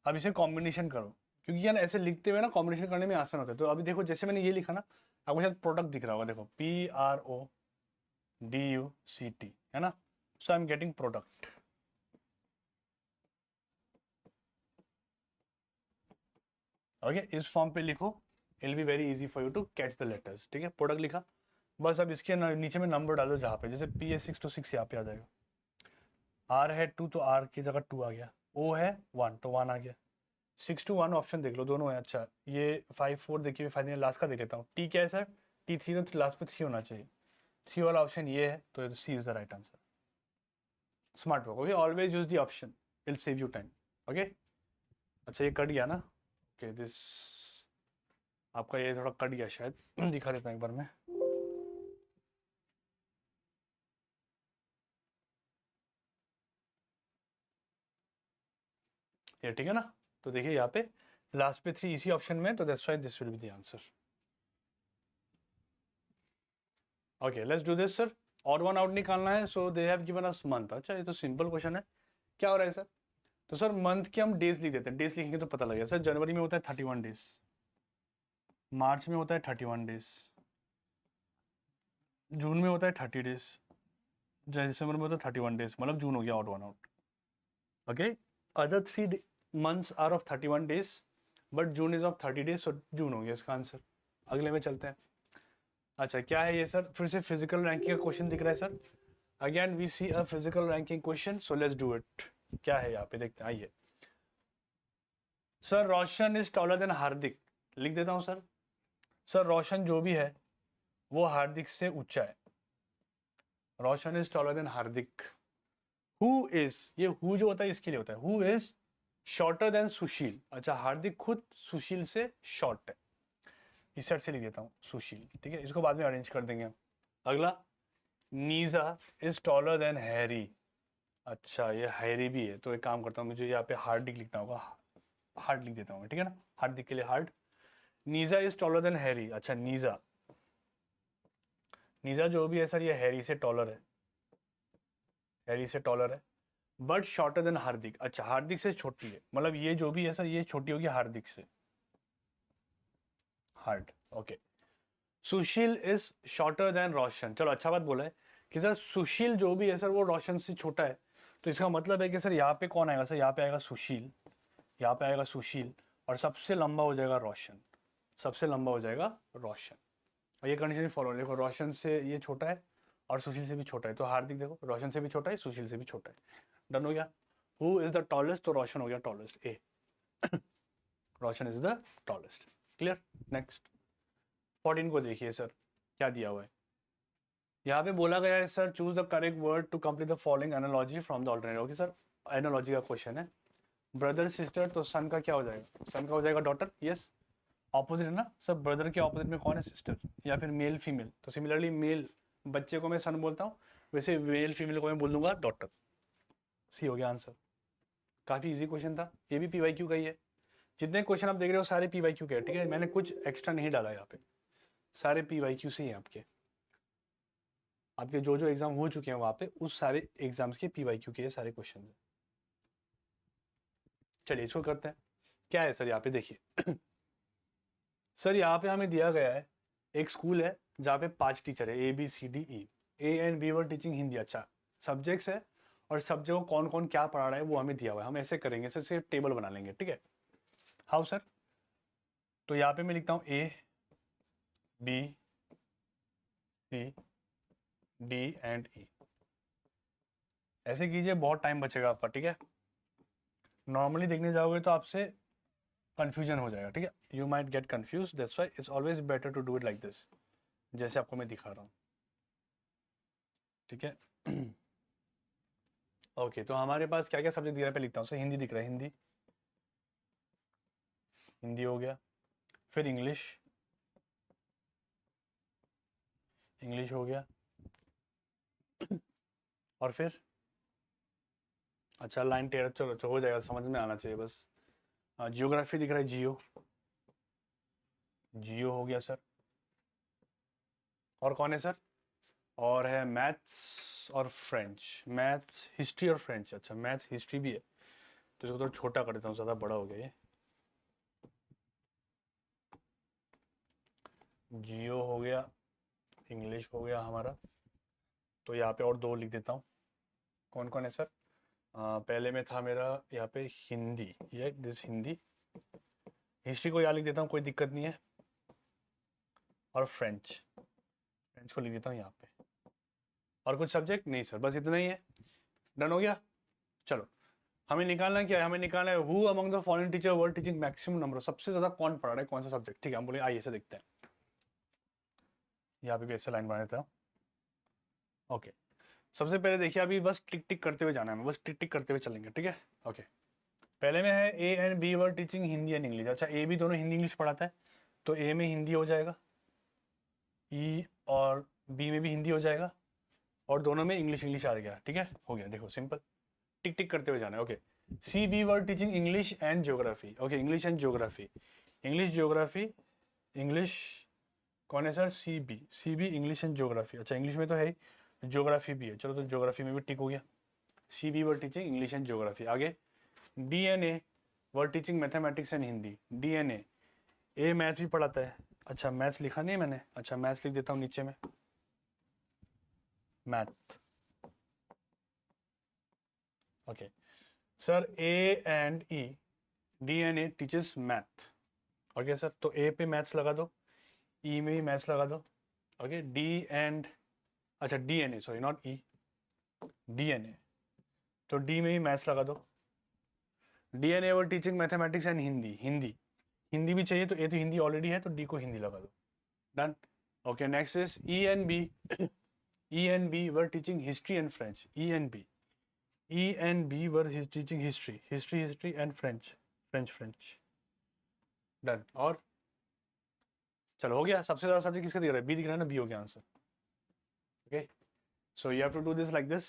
अब इसे कॉम्बिनेशन करो, क्योंकि यार ऐसे लिखते हुए ना कॉम्बिनेशन करने में आसान होता है. तो अभी देखो, जैसे मैंने ये लिखा ना, आपको शायद प्रोडक्ट दिख रहा होगा. देखो PRODUCT है ना. So I am getting product. Okay, इस फॉर्म पे लिखो. It will be very easy for you to catch the letters. ठीक है, प्रोडक्ट लिखा. बस अब इसके नीचे में नंबर डालो जहाँ पे, जैसे P है 6 तो 6 यहाँ पे आ जाएगा. R है 2 तो R की जगह 2 आ गया. O है 1 तो 1 आ गया. 6 to 1 ऑप्शन देख लो, दोनों है. अच्छा, ये 5 4 देखिए, फाइनल लास्ट का देख लेता हूँ. T क्या है सर? T3, तो लास्ट पे 3 होना चाहिए. 3 वाला ऑप्शन ये है, तो C is the right answer. Smart work. Okay, always use the option, it will save you time. Okay. अच्छा, ये कट गया ना. ओके, दिस आपका ये थोड़ा कट गया शायद. दिखा देता हूँ एक बार मैं. ये ठीक है ना. तो देखिए यहाँ पे लास्ट पे 3 इसी ऑप्शन में, तो that's why this will be the answer. Okay, let's do this sir. Odd one out निकालना है. So they have given us month. अच्छा, ये तो सिंपल क्वेश्चन है. क्या हो रहा है सर? तो सर मंथ के हम डेज लिख देते हैं. डेज लिखेंगे तो पता लगेगा. सर जनवरी में होता है 31 डेज, मार्च में होता है 31 डेज, जून में होता है 30 डेज, दिसंबर में होता है 31 डेज. मतलब जून हो गया odd one out. Okay, other 3 months are of 31 days, but June is of 30 days, so जून हो गया इसका आंसर. अगले में चलते हैं. अच्छा, क्या है ये सर? फिर से फिजिकल रैंकिंग का क्वेश्चन दिख रहा है sir. Again we see a physical ranking question, so let's do it. क्या है यहाँ पे, देखते हैं. आइए sir. Roshan is taller than Hardik. लिख देता हूँ सर. सर रोशन जो भी है वो हार्दिक से ऊंचा है. Roshan is taller than Hardik. Who is, ये हु जो होता है इसके लिए होता है. Who is shorter than Sushil. अच्छा, हार्दिक खुद सुशील से शॉर्ट है. इस साइड से लिख देता हूँ सुशील. ठीक है, इसको बाद में अरेंज कर देंगे. अगला, नीजा इज टॉलर देन हैरी. अच्छा, ये हैरी भी है, तो एक काम करता हूँ, मुझे यहाँ पे हार्दिक लिखना होगा. हार्ड लिख देता हूँ, ठीक है ना. हार्दिक के लिए hard. Neeja is taller than Harry. अच्छा, नीजा, नीजा जो भी है सर, ये हैरी से टॉलर है. हैरी से टॉलर है, बट शॉर्टर देन हार्दिक. अच्छा, हार्दिक से छोटी है, मतलब ये जो भी है सर, ये छोटी होगी हार्दिक से. Hard. Okay. Sushil is shorter than Roshan. चलो, अच्छा बात बोला है कि सर सुशील जो भी है सर वो रोशन से छोटा है. तो इसका मतलब है कि सर यहाँ पे कौन आएगा सर? यहाँ पे आएगा सुशील, यहाँ पे आएगा सुशील, और सबसे लंबा हो जाएगा रोशन. सबसे लंबा हो जाएगा रोशन. और ये कंडीशन फॉलो. देखो, रोशन से ये छोटा है और सुशील से भी छोटा है, तो हार्दिक देखो रोशन से भी छोटा है, सुशील से भी छोटा है. डन हो गया. Who is the tallest? तो रोशन हो गया tallest. A, Roshan is the tallest. Clear. Next 14 को देखिए सर, क्या दिया हुआ है. यहाँ पे बोला गया है sir, choose the correct word to complete the following analogy from the alternative. Okay sir, analogy का क्वेश्चन है. ब्रदर सिस्टर, तो सन का क्या हो जाएगा? सन का हो जाएगा डॉटर. यस, ऑपोजिट है ना सर. ब्रदर के ऑपोजिट में कौन है? सिस्टर. या फिर मेल फीमेल. तो सिमिलरली मेल बच्चे को मैं सन बोलता हूँ, वैसे मेल फीमेल को मैं बोल दूंगा डॉटर. सी हो गया आंसर. काफ़ी इजी क्वेश्चन था. ये भी PYQ का ही है. जितने क्वेश्चन आप देख रहे हो सारे PYQ के हैं. ठीक है, मैंने कुछ एक्स्ट्रा नहीं डाला यहाँ पे, सारे PYQ से ही हैं आपके. आपके जो जो एग्जाम हो चुके हैं वहाँ पे, उस सारे एग्जाम्स के PYQ के सारे क्वेश्चन हैं. चलिए इसको करते हैं. क्या है सर यहाँ पे देखिए. सर यहाँ पे हमें दिया गया है एक स्कूल है जहाँ पे 5 टीचर है, ABCDE. A and B were teaching Hindi. अच्छा, सब्जेक्ट्स है और सब्जेक्ट को कौन कौन क्या पढ़ा रहा है वो हमें दिया हुआ है. हम ऐसे करेंगे सर, सिर्फ टेबल बना लेंगे. ठीक है, हाउ सर? तो यहाँ पे मैं लिखता हूँ ABCD एंड E. ऐसे कीजिए, बहुत टाइम बचेगा आपका, ठीक है। नॉर्मली देखने जाओगे तो आपसे कंफ्यूजन हो जाएगा, ठीक है। You might get confuse, that's why it's always better to do it like this, जैसे आपको मैं दिखा रहा हूँ, ठीक है। ओके तो हमारे पास क्या क्या सब्जेक्ट दिख रहा है, पे लिखता हूँ। सर हिंदी दिख रहा है, हिंदी, हिंदी हो गया। फिर इंग्लिश, इंग्लिश हो गया। और फिर अच्छा लाइन टेढ़ा, चलो तो हो जाएगा, समझ में आना चाहिए बस। जियोग्राफी दिख रहा है, जियो, जियो हो गया सर। और कौन है सर? और है मैथ्स और फ्रेंच, मैथ्स हिस्ट्री और फ्रेंच। अच्छा मैथ्स हिस्ट्री भी है, तो इसको थोड़ा छोटा कर देता हूँ, ज़्यादा बड़ा हो गया ये। जियो हो गया, इंग्लिश हो गया हमारा। तो यहाँ पे और दो लिख देता हूँ। कौन कौन है सर? पहले में था मेरा यहाँ पे हिंदी, ये दिस हिंदी। हिस्ट्री को यहाँ लिख देता हूँ, कोई दिक्कत नहीं है। और फ्रेंच, फ्रेंच को लिख देता हूँ यहाँ पे। और कुछ सब्जेक्ट नहीं सर, बस इतना ही है। डन हो गया। चलो हमें निकालना क्या है, हमें निकालना है who among the following teacher were teaching maximum number, सबसे ज्यादा कौन पढ़ा रहा है, कौन सा सब्जेक्ट, ठीक है। हम बोले आइए से देखते हैं। यहाँ पे भी ऐसे लाइन बना देता हूँ। ओके सबसे पहले देखिए, अभी बस टिक टिक करते हुए जाना है, बस टिक टिक करते हुए चलेंगे, ठीक है। ओके पहले में है A and B were teaching Hindi and English. अच्छा ए भी दोनों हिंदी इंग्लिश पढ़ाता है, तो ए में हिंदी हो जाएगा, ई और बी में भी हिंदी हो जाएगा, और दोनों में इंग्लिश इंग्लिश आ गया, ठीक है। हो गया, देखो सिंपल, टिक टिक करते हुए जाना है। Okay C B were teaching English and geography. Okay English and geography, English geography, English कौन है sir? C B, C B English and geography. अच्छा इंग्लिश में तो है ही, ज्योग्राफी भी है, चलो तो ज्योग्राफी में भी टिक हो गया। C B were teaching English and geography. आगे D and A were teaching mathematics and Hindi, D and A maths भी पढ़ाता है। अच्छा मैथ्स लिखा नहीं है मैंने, अच्छा मैथ्स लिख देता हूँ नीचे में, math. Okay sir A and E, D and A teachers math. Okay sir तो ए पे मैथ्स लगा दो, ई में भी मैथ्स लगा दो। ओके डी एंड, अच्छा D and A, sorry not E, D and A, तो डी में भी मैथ्स लगा दो। D and A were teaching mathematics and Hindi, Hindi, Hindi भी चाहिए, तो ए तो हिंदी ऑलरेडी है, तो डी को हिंदी लगा दो। Done. Okay next is E and B, E and B were teaching history and French, E and B, E and B were teaching history, history history and French, French French. Done. और चलो हो गया। सबसे ज़्यादा subject किसका दिख रहा है? बी दिख रहा है ना, बी हो गया answer. Okay so you have to do this like this.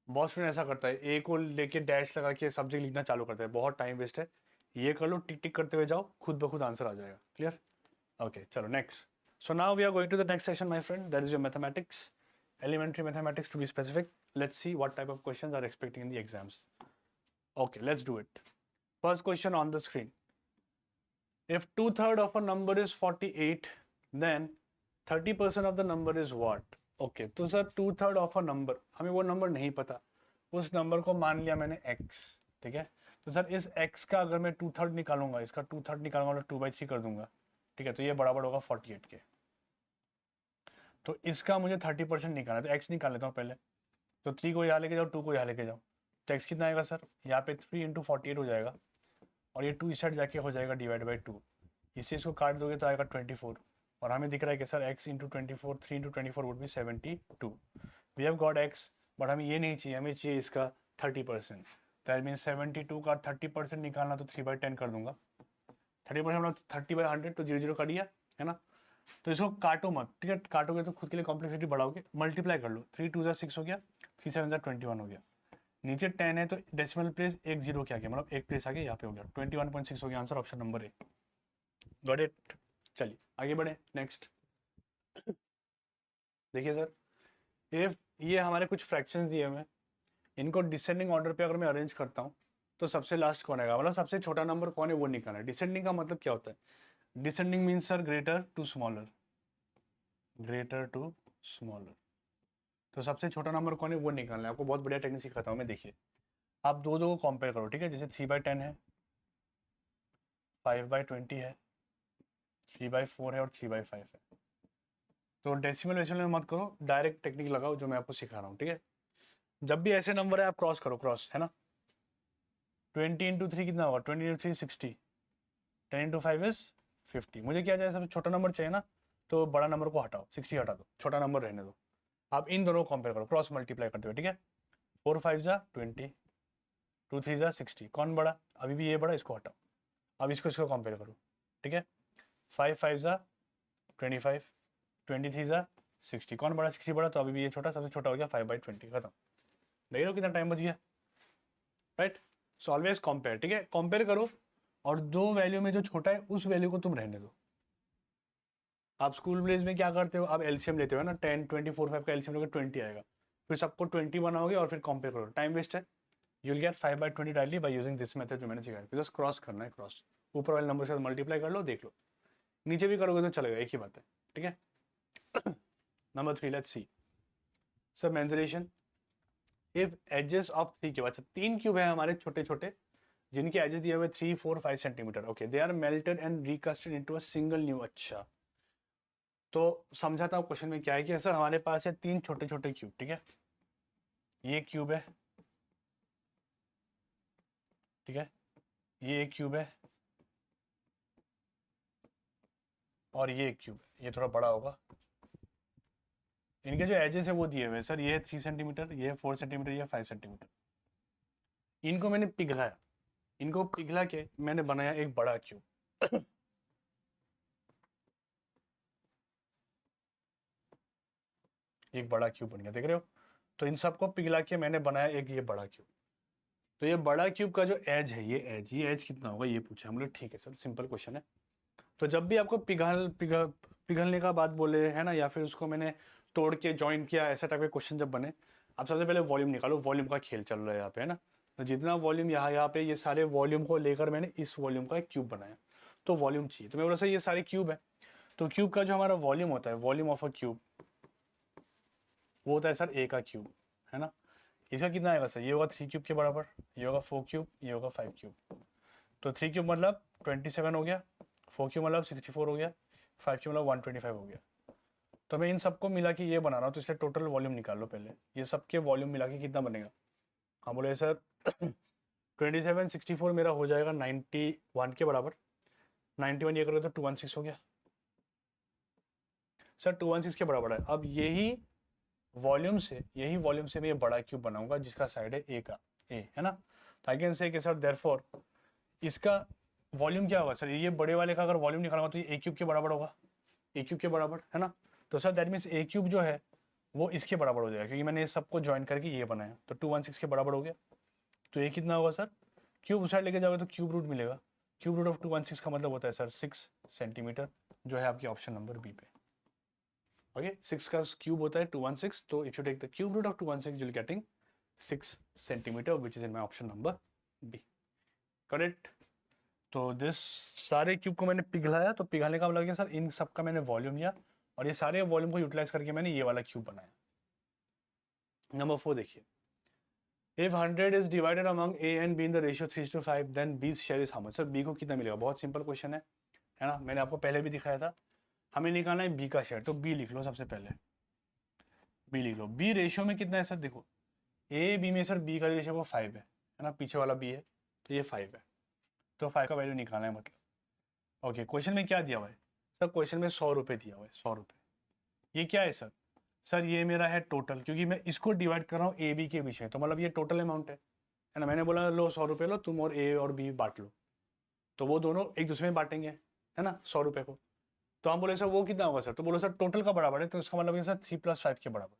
बहुत स्टूडेंट ऐसा करता है, ए को लेके डैश लगा के सब्जेक्ट लिखना चालू करता है, बहुत टाइम वेस्ट है। ये कर लो, टिक टिक करते हुए जाओ, खुद ब खुद आंसर आ जाएगा। क्लियर? ओके चलो next. So now we are going to the next section my friend, that is your mathematics, elementary mathematics to be specific. Let's see what type of questions are expecting in the exams. Okay, let's do it. First question on the screen. If 2/3 of a number is 48, then 30% of the number is what? Okay, तो sir 2/3 of a number, हमें वो number नहीं पता, उस number को मान लिया मैंने x, ठीक है। तो सर इस x का अगर मैं 2/3 निकालूंगा, इसका 2/3 निकालूंगा तो 2/3 कर दूंगा, ठीक है। तो ये बराबर होगा 48 के। तो इसका मुझे 30% निकालना है, तो x निकाल लेता हूँ पहले। तो 3 को यहाँ लेके जाओ, 2 को यहाँ लेके जाओ, तो x कितना आएगा सर? यहाँ पे 3 × 48 हो जाएगा, और ये 2 इस साइड जाके हो जाएगा डिवाइड बाई 2। इस चीज़ को काट दोगे तो आएगा 24, और हमें दिख रहा है कि sir x × 24, 3 × 24 would be 72। We have got x, but हमें ये नहीं चाहिए, हमें चाहिए इसका 30%। दैट मीन्स 72 का 30% निकालना, तो 3/10 कर दूंगा। 30% मतलब 30/100, तो 0 0 काट दिया, है ना। तो इसको काटो मत, ठीक है। काटोगे तो खुद के लिए कॉम्प्लेक्सिटी बढ़ाओगे, मल्टीप्लाई कर लो। 3 2 6 हो गया, 3 7 21 हो गया। नीचे 10 है तो डेसिमल प्लेस एक जीरो क्या गया, मतलब एक प्लेस आगे, यहाँ पे हो गया 21.6 हो गया answer, option number A. Got it. चलिए आगे बढ़े, नेक्स्ट। देखिए सर, इफ ये हमारे कुछ फ्रैक्शंस दिए हुए हैं, इनको डिसेंडिंग ऑर्डर पे अगर मैं अरेंज करता हूँ, तो सबसे लास्ट कौन आएगा, मतलब सबसे छोटा नंबर कौन है वो निकालना है। डिसेंडिंग का मतलब क्या होता है? Descending means sir greater to smaller, greater to smaller. तो सबसे छोटा नंबर कौन है वो निकालना है। आपको बहुत बढ़िया टेक्निक सिखाता हूँ मैं, देखिए। आप दो दो को कंपेयर करो, ठीक है। जैसे 3/10 है, 5/20 है, 3/4 है, और 3/5 है। तो डेसिमल वेसिमल में मत करो, डायरेक्ट टेक्निक लगाओ जो मैं आपको सिखा रहा हूँ, ठीक है। जब भी ऐसे नंबर है आप क्रॉस करो, क्रॉस है ना। 20 इंटू 3 कितना होगा, 20 इंटू 3 60, 10 इंटू 5 इज 50। मुझे क्या चाहिए, सब छोटा नंबर चाहिए ना, तो बड़ा नंबर को हटाओ, 60 हटा दो, छोटा नंबर रहने दो। आप इन दोनों को कंपेयर करो क्रॉस मल्टीप्लाई करते हुए, ठीक है। 4 5 जा 20, 2 3 जा 60, कौन बड़ा, अभी भी ये बड़ा, इसको हटाओ। अब इसको इसको कंपेयर करो, ठीक है। 5 5 जा 25, 23 जा 60, कौन बड़ा, 60 बड़ा, तो अभी भी ये छोटा, सबसे छोटा हो गया 5/20, खत्म। देख लो कितना टाइम बच गया, राइट। सो ऑलवेज कंपेयर, ठीक है, कंपेयर करो और दो वैल्यू में जो छोटा है उस वैल्यू को तुम रहने दो। आप स्कूल बेस में क्या करते हो, आप एलसीएम लेते हो ना, 10 20 4 5 का एलसीएम लेकर 20 आएगा, फिर सबको 20 बनाओगे और फिर कंपेयर करो, टाइम वेस्ट है। You will get 5/20 directly by using this method जो मैंने सिखाया, जस्ट क्रॉस करना है, क्रॉस ऊपर वाले नंबर से मल्टीप्लाई कर लो, देख लो, नीचे भी करोगे तो चलेगा, एक ही बात है, ठीक है। Number 3, let's see sir mensuration if edges of 3 cube. अच्छा 3 क्यूब है हमारे छोटे छोटे, जिनके एजेस दिए हुए 3 4 5 centimetre, okay, they are melted and recasted into a single new. अच्छा तो समझाता हूँ क्वेश्चन में क्या है कि सर हमारे पास है 3 छोटे छोटे क्यूब, ठीक है, ये क्यूब है, ठीक है, ये एक क्यूब है और ये एक क्यूब है, ये थोड़ा बड़ा होगा। इनके जो एजेस है वो दिए हुए हैं सर, ये है 3 सेंटीमीटर, ये है 4 सेंटीमीटर, ये 5 सेंटीमीटर। इनको मैंने पिघलाया, इनको पिघला के मैंने बनाया एक बड़ा क्यूब। एक बड़ा क्यूब बन गया, देख रहे हो। तो इन सबको पिघला के मैंने बनाया एक ये बड़ा क्यूब। तो ये बड़ा क्यूब का जो एज है, ये एज कितना होगा ये पूछा हम लोग, ठीक है सर, सिंपल क्वेश्चन है। तो जब भी आपको पिघलने का बात बोले है ना, या फिर उसको मैंने तोड़ के ज्वाइन किया, ऐसा टाइप के क्वेश्चन जब बने, आप सबसे पहले वॉल्यूम निकालो, वॉल्यूम का खेल चल रहा है यहाँ पे, है ना। तो जितना वॉल्यूम यहाँ पे, ये सारे वॉल्यूम को लेकर मैंने इस वॉल्यूम का एक क्यूब बनाया, तो वॉल्यूम चाहिए। तो मैं बोला सर ये सारे क्यूब है, तो क्यूब का जो हमारा वॉल्यूम होता है, वॉल्यूम ऑफ अ क्यूब, वो होता है सर ए का क्यूब, है ना। इसका कितना आएगा सर, ये होगा 3 क्यूब के बराबर, ये होगा 4 क्यूब, ये होगा 5 क्यूब। तो 3 क्यूब मतलब 27 हो गया, 4 क्यूब मतलब 64 हो गया, 5 क्यूब मतलब 125 हो गया। तो मैं इन सबको मिला के ये बना रहा हूँ, तो इसलिए टोटल वॉल्यूम निकाल लो पहले, ये सबके वॉल्यूम मिला के कितना बनेगा। हाँ बोले सर 27 64 मेरा हो जाएगा 91 के बराबर, 91 ये करोगे तो 216 हो गया सर, 216 के बराबर है। अब यही वॉल्यूम से मैं ये बड़ा क्यूब बनाऊंगा जिसका साइड है ए का, ए है ना। तो आई कैन से कि सर देयरफॉर इसका वॉल्यूम क्या होगा सर, ये बड़े वाले का अगर वॉल्यूम निकालूंगा तो ये ए क्यूब के बराबर होगा, ए क्यूब के बराबर, है ना। तो sir that means A cube जो है वो इसके बराबर हो जाएगा, क्योंकि मैंने ये सबको ज्वाइन करके ये बनाया, तो 216 के बराबर हो गया। तो ये कितना होगा सर, क्यूब उस साइड लेके जाओगे तो क्यूब रूट मिलेगा, क्यूब रूट ऑफ 216 का मतलब होता है सर 6 सेंटीमीटर, जो है आपकी ऑप्शन नंबर बी पे। ओके 6 का क्यूब होता है 216, तो if you take the cube root of 216 you will getting 6 centimetre, which is in my option number B, correct. तो दिस सारे क्यूब को मैंने पिघलाया, तो पिघलाने का मतलब क्या सर, इन सब का मैंने वॉल्यूम लिया और ये सारे वॉल्यूम को यूटिलाइज करके मैंने ये वाला क्यूब बनाया। नंबर 4 देखिए, if 100 is divided among A and B in the ratio 3:5 then B share is how much. Sir B को कितना मिलेगा, बहुत सिंपल क्वेश्चन है ना, मैंने आपको पहले भी दिखाया था। हमें निकालना है बी का शेयर, तो बी लिख लो सबसे पहले, बी लिख लो। बी रेशियो में कितना है सर, देखो ए बी में सर बी का रेशियो वो 5 है ना, पीछे वाला बी है, तो ये 5 है, तो 5 का वैल्यू निकालना है मतलब। ओके क्वेश्चन में क्या दिया हुआ है सर, क्वेश्चन में 100 रुपये दिया हुआ है, 100 रुपये। ये क्या है सर, सर ये मेरा है टोटल, क्योंकि मैं इसको डिवाइड कर रहा हूँ ए बी के बीच में, तो मतलब ये टोटल अमाउंट है ना। मैंने बोला लो 100 रुपये लो तुम और ए और बी बांट लो, तो वो दोनों एक दूसरे में बांटेंगे, है ना, 100 रुपये को। तो हम बोले सर वो कितना होगा सर, तो बोलो सर टोटल का बराबर है, तो इसका मतलब ये सर 3 + 5 के बराबर,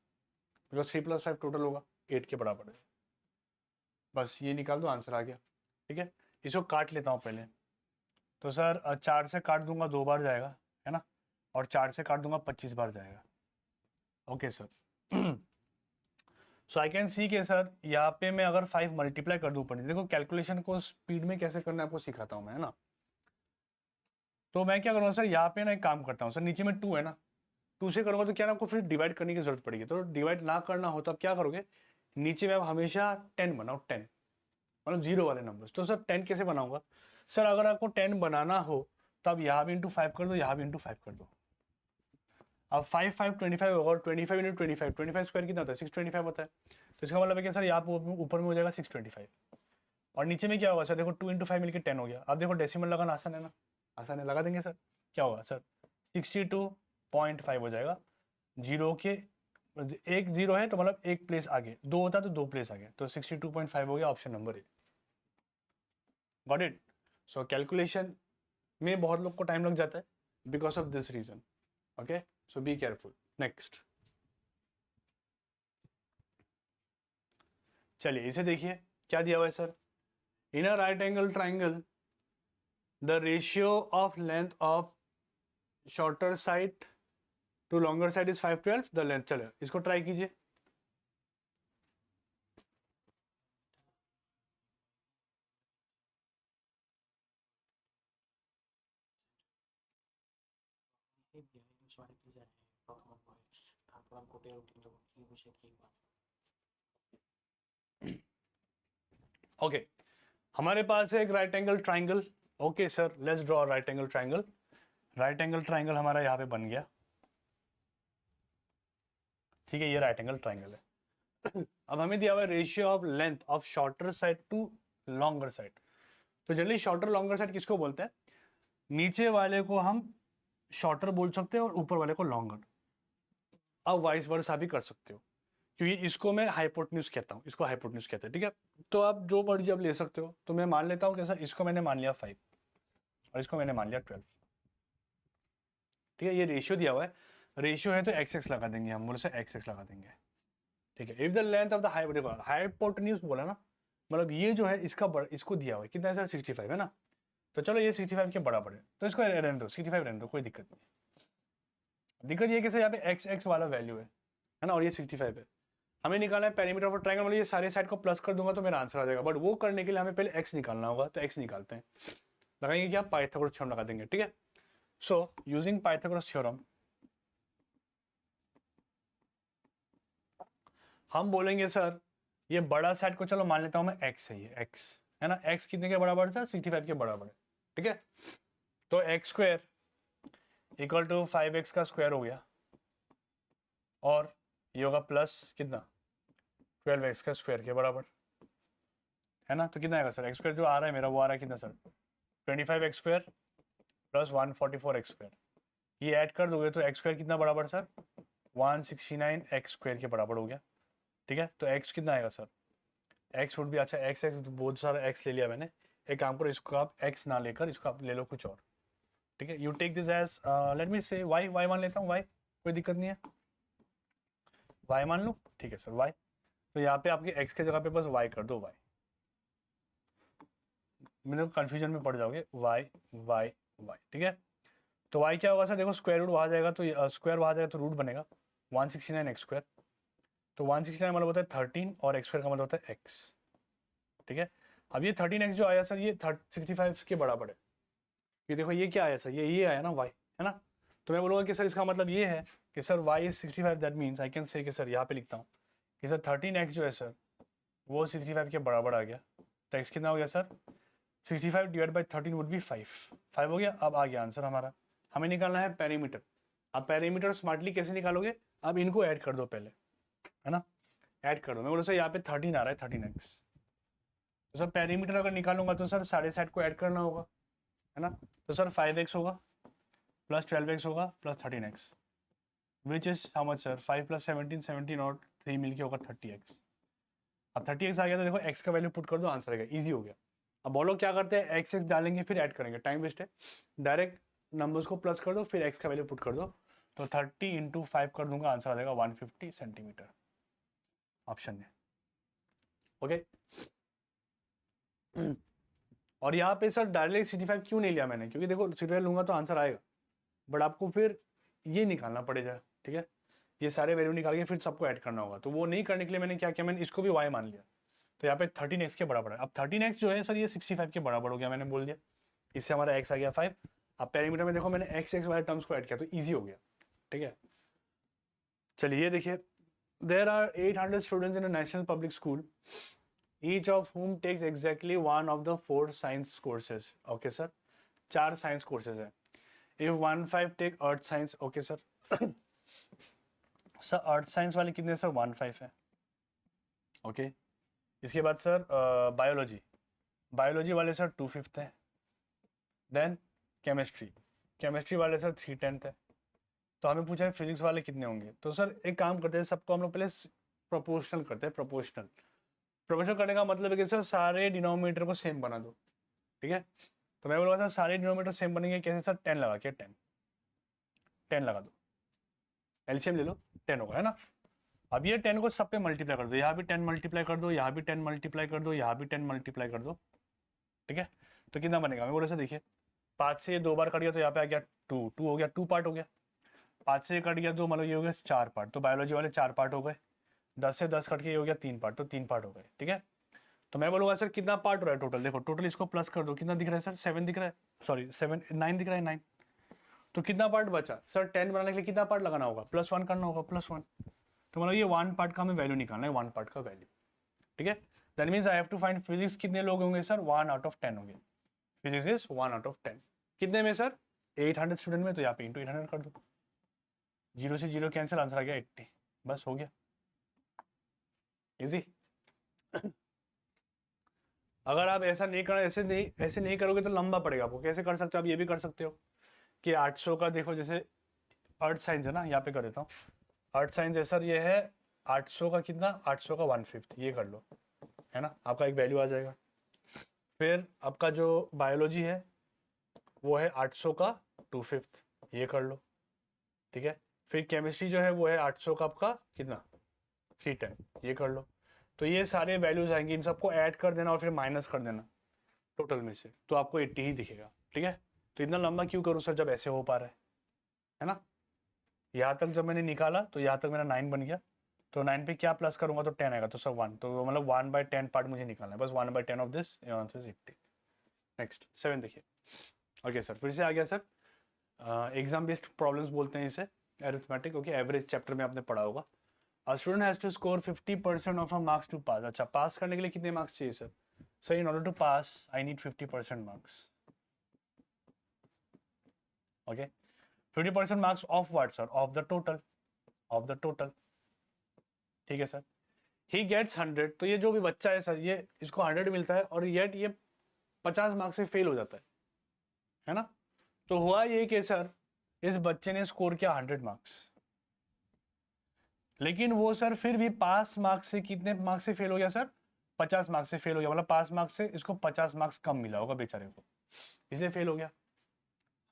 बिकॉज 3 + 5 टोटल होगा 8 के बराबर है। बस ये निकाल दो, आंसर आ गया, ठीक है। इसको काट लेता हूँ पहले, तो सर 4 से काट दूंगा 2 बार जाएगा, है ना, और 4 से काट दूंगा 25 बार जाएगा। Okay sir so I can सी के सर यहाँ पे मैं अगर 5 मल्टीप्लाई कर दूँ ऊपर, देखो कैलकुलेशन को स्पीड में कैसे करना है आपको सिखाता हूँ मैं, है ना। तो मैं क्या करूँगा सर, यहाँ पे ना एक काम करता हूँ सर, नीचे में 2 है ना, 2 से करूँगा तो क्या ना आपको फिर डिवाइड करने की जरूरत पड़ेगी, तो डिवाइड ना करना हो तो आप क्या करोगे, नीचे में आप हमेशा 10 बनाओ, 10 मतलब 0 वाले नंबर। तो सर 10 कैसे बनाऊंगा सर, अगर आपको 10 बनाना हो तो आप यहाँ भी इंटू 5 कर दो, यहाँ भी इंटू 5 कर दो। अब 5 होगा और 25 इंटू 25 स्क्वायर कितना होता है 625 होता है। तो इसका मतलब है कि सर यहाँ पर ऊपर में हो जाएगा 625 और नीचे में क्या होगा सर, देखो 2 इंटू 5 मिलकर 10 हो गया। अब देखो डेसिमल लगाना आसान है ना, आसान है, लगा देंगे सर। क्या होगा सर 62.5 हो जाएगा। जीरो के एक जीरो है तो मतलब एक प्लेस आगे, दो होता तो दो प्लेस आगे, तो 62.5 हो गया option number A. Got it. So calculation में बहुत लोग को टाइम लग जाता है because of this reason. Okay, so be careful. Next चलिए इसे देखिए क्या दिया हुआ है sir. In a right angle triangle the ratio of length of shorter side to longer side is 512 the length. चलो इसको ट्राई कीजिए। ओके हमारे पास है एक right angle triangle. Okay sir let's draw right angle triangle. Right angle triangle हमारा यहाँ पे बन गया, ठीक है, ये राइट एंगल ट्राइंगल है। अब हमें दिया हुआ है ratio of length of shorter side to longer side. तो जनरली शॉर्टर लॉन्गर साइड किसको बोलते हैं, नीचे वाले को हम शॉर्टर बोल सकते हैं और ऊपर वाले को लॉन्गर। अब वाइस वर्सा भी कर सकते हो, क्योंकि इसको मैं हाइपोटेन्यूज कहता हूँ, इसको हाइपोटेन्यूज कहते हैं, ठीक है। तो आप जो मर्जी आप ले सकते हो। तो मैं मान लेता हूँ कैसा, इसको मैंने मान लिया 5 और इसको मैंने मान लिया 12, ठीक है। ये रेशियो दिया हुआ है, रेशियो है तो एक्स एक्स लगा देंगे हम, बोले से एक्स एक्स लगा देंगे, ठीक है। If the length of the hypotenuse बोला ना, मतलब ये जो है इसका इसको दिया हुआ है कितना है सर 65 है ना। तो चलो ये 65 के बराबर है तो इसको रहने दो 65 रहने दो, कोई दिक्कत नहीं। दिक्कत ये कैसे यहाँ पे एक्स एक्स वाला वैल्यू है ना, और ये 65 है। हमें निकालना है पेरीमीटर ऑफ ट्रायंगल, मतलब ये सारे साइड को प्लस कर दूंगा तो मेरा आंसर आ जाएगा। बट वो करने के लिए हमें पहले एक्स निकालना होगा, तो एक्स निकालते हैं। लगाएंगे क्या, पाइथागोरस थ्योरम लगा देंगे, ठीक है। सो यूजिंग पाइथागोरस थ्योरम हम बोलेंगे सर ये बड़ा साइड को चलो मान लेता हूं मैं एक्स है, ये एक्स है ना, एक्स कितने के बराबर है सर 65 के बराबर है, ठीक है। तो x square equal to 5x का स्क्वायर हो गया और ये होगा प्लस कितना 12x का स्क्वायर के बराबर, है ना। तो कितना आएगा सर, एक्स स्क्वायर जो आ रहा है मेरा वो आ रहा है कितना sir 25x square plus 144x square. ये ऐड कर दोगे तो एक्स स्क्वायर कितना बराबर सर 169x स्क्वायर के बराबर हो गया, ठीक है। तो x कितना आएगा सर, x वुड भी, अच्छा x x बहुत सारा x ले लिया मैंने। एक काम करो, इसको आप x ना लेकर इसको आप ले लो कुछ और, ठीक है। You take this as let me say y मान लेता हूँ, y कोई दिक्कत नहीं है, y मान लो, ठीक है सर y। तो यहाँ पे आपके x के जगह पे बस y कर दो, y मैंने कंफ्यूजन में पड़ जाओगे, y y y, ठीक है। तो y क्या होगा सर, देखो स्क्वायर रूट वहाँ जाएगा तो स्क्वायर वहाँ जाएगा तो रूट बनेगा 169x स्क्वायर। तो 169 मतलब होता है 13 और x स्क्वायर का मतलब होता है x, ठीक है। अब ये 13x जो आया सर ये 65 के बराबर है। ये देखो ये क्या आया सर, ये आया ना y, है ना। तो मैं बोलूँगा कि सर इसका मतलब ये है कि sir y is 65, that means I can say कि सर यहाँ पे लिखता हूँ कि सर 13x जो है सर वो 65 के बराबर आ गया। तो x कितना हो गया sir 65 divide by 13 would be 5 हो गया। अब आ गया आंसर हमारा। हमें निकालना है पेरीमीटर। अब पेरीमीटर स्मार्टली कैसे निकालोगे, अब इनको ऐड कर दो पहले, है ना, ऐड कर दो। मैं बोलो सर यहाँ पे 13 आ रहा है 13x, तो सर पेरीमीटर अगर निकालूंगा तो सर सारे साइड को ऐड करना होगा, है ना। तो सर 5x होगा प्लस 12x होगा plus 13x which is how much sir 5 plus 17 और 3 मिलके होगा 30x। अब 30x आ गया तो देखो x का वैल्यू पुट कर दो, आंसर आएगा, ईजी हो गया। अब बोलो क्या करते हैं, एक्स एक्स डालेंगे फिर ऐड करेंगे, टाइम वेस्ट है। डायरेक्ट नंबर्स को प्लस कर दो फिर एक्स का वैल्यू पुट कर दो। तो 30 इंटू 5 कर दूंगा, आंसर आ जाएगा 150 सेंटीमीटर, ऑप्शन है, ओके। और यहाँ पे सर डायरेक्ट 65 क्यों नहीं लिया मैंने, क्योंकि देखो 65 लूंगा तो आंसर आएगा, बट आपको फिर ये निकालना पड़ेगा, ठीक है। ये सारे वैल्यू निकाल के फिर सबको ऐड करना होगा, तो वो नहीं करने के लिए मैंने क्या किया, मैंने इसको भी y मान लिया। तो यहाँ पे 13x के बराबर है। अब 13x जो है सर ये 65 के बराबर हो गया, मैंने बोल दिया। इससे हमारा x आ गया 5। अब पेरीमीटर में देखो मैंने x x वाले टर्म्स को ऐड किया तो ईजी हो गया, ठीक है। चलिए ये देखिए, there are 800 students in a national public school, each of whom takes exactly one of the 4 science courses. Okay sir, 4 science courses है। If 1 5 take earth science, okay sir. Sir earth science वाले कितने sir 1.5 है। Okay इसके बाद sir biology, biology वाले sir 2/5 है। Then chemistry, chemistry वाले sir 3/10 है। तो हमें पूछा है फिजिक्स वाले कितने होंगे। तो सर एक काम करते हैं, सबको हम लोग पहले प्रोपोर्शनल करते हैं। प्रोपोर्शनल प्रोपोर्शनल करने का मतलब है कि सर सारे डिनोमिनेटर को सेम बना दो, ठीक है। तो मैं बोलूँगा सर सारे डिनोमिनेटर सेम बनेंगे कैसे सर, 10 लगा के 10 लगा दो, एलसीएम ले लो 10 होगा, है ना। अब ये 10 को सब पे मल्टीप्लाई कर दो, यहाँ भी 10 मल्टीप्लाई कर दो, यहाँ भी 10 मल्टीप्लाई कर दो, यहाँ भी 10 मल्टीप्लाई कर दो, ठीक है। तो कितना बनेगा, मैं बोला सर देखिए 5 से ये 2 बार कट गया तो यहाँ पे आ गया 2 हो गया, 2 पार्ट हो गया। 5 से ये कट गया तो मतलब ये हो गया 4 पार्ट, तो बायोलॉजी वाले 4 पार्ट हो गए। 10 से 10 कट के ये हो गया 3 पार्ट, तो 3 पार्ट हो गए, ठीक है। तो मैं बोलूँगा सर कितना पार्ट हो रहा है टोटल, देखो टोटल इसको प्लस कर दो, कितना दिख रहा है सर 7 दिख रहा है, सॉरी 9 दिख रहा है 9। तो कितना पार्ट बचा सर, 10 बनाने के लिए कितना पार्ट लगाना होगा, +1 करना होगा, +1। तो मतलब ये 1 पार्ट का हमें वैल्यू निकालना है, 1 पार्ट का वैल्यू, ठीक है। That means I have to find physics कितने लोग होंगे सर, 1 आउट ऑफ 10 होंगे। फिजिक्स इज 1 आउट ऑफ 10 कितने में सर, 800 स्टूडेंट में, तो यहाँ पे इंटू 800 कर दो, 0 से 0 कैंसिल, आंसर आ गया 80, बस हो गया, इजी। अगर आप ऐसा नहीं कर ऐसे नहीं करोगे तो लंबा पड़ेगा आपको। कैसे कर सकते हो आप, ये भी कर सकते हो कि 800 का देखो, जैसे अर्थ साइंस है ना, यहाँ पे कर देता हूँ। अर्थ साइंस है सर, ये है 800 का कितना, 800 का 1/5, ये कर लो, है ना, आपका एक वैल्यू आ जाएगा। फिर आपका जो बायोलॉजी है वो है 800 का 2/5, ये कर लो, ठीक है। फिर केमिस्ट्री जो है वो है 800 का आपका कितना 3/10, ये कर लो। तो ये सारे वैल्यूज आएंगे, इन सबको ऐड कर देना और फिर माइनस कर देना टोटल में से, तो आपको 80 ही दिखेगा, ठीक है। तो इतना लंबा क्यों करूँ सर जब ऐसे हो पा रहा है ना। यहाँ तक जब मैंने निकाला तो यहाँ तक मेरा 9 बन गया, तो 9 पे क्या प्लस करूंगा तो 10 आएगा, तो सर 1, तो मतलब 1/10 पार्ट मुझे निकालना है, बस 1/10 of this, answer is 80। Next 7 देखिए। ओके सर फिर से आ गया सर, एग्जाम बेस्ड प्रॉब्लम्स बोलते हैं इसे, अरिथमेटिक। ओके एवरेज चैप्टर में आपने पढ़ा होगा। A student has to score 50% of a marks to pass. अच्छा पास करने के लिए कितने मार्क्स चाहिए sir, sir in order to pass I need 50% marks. Okay 50% marks of what sir, of the total, of the total, ठीक है sir. He gets 100, तो ये जो भी बच्चा है सर, ये इसको 100 मिलता है और येट ये 50 मार्क्स से फेल हो जाता है ना। तो हुआ ये कि सर इस बच्चे ने स्कोर किया 100 मार्क्स, लेकिन वो सर फिर भी पास मार्क्स से कितने मार्क्स से फेल हो गया सर, 50 मार्क्स से फेल हो गया, मतलब पास मार्क्स से इसको 50 मार्क्स कम मिला होगा बेचारे को, इसलिए फेल हो गया।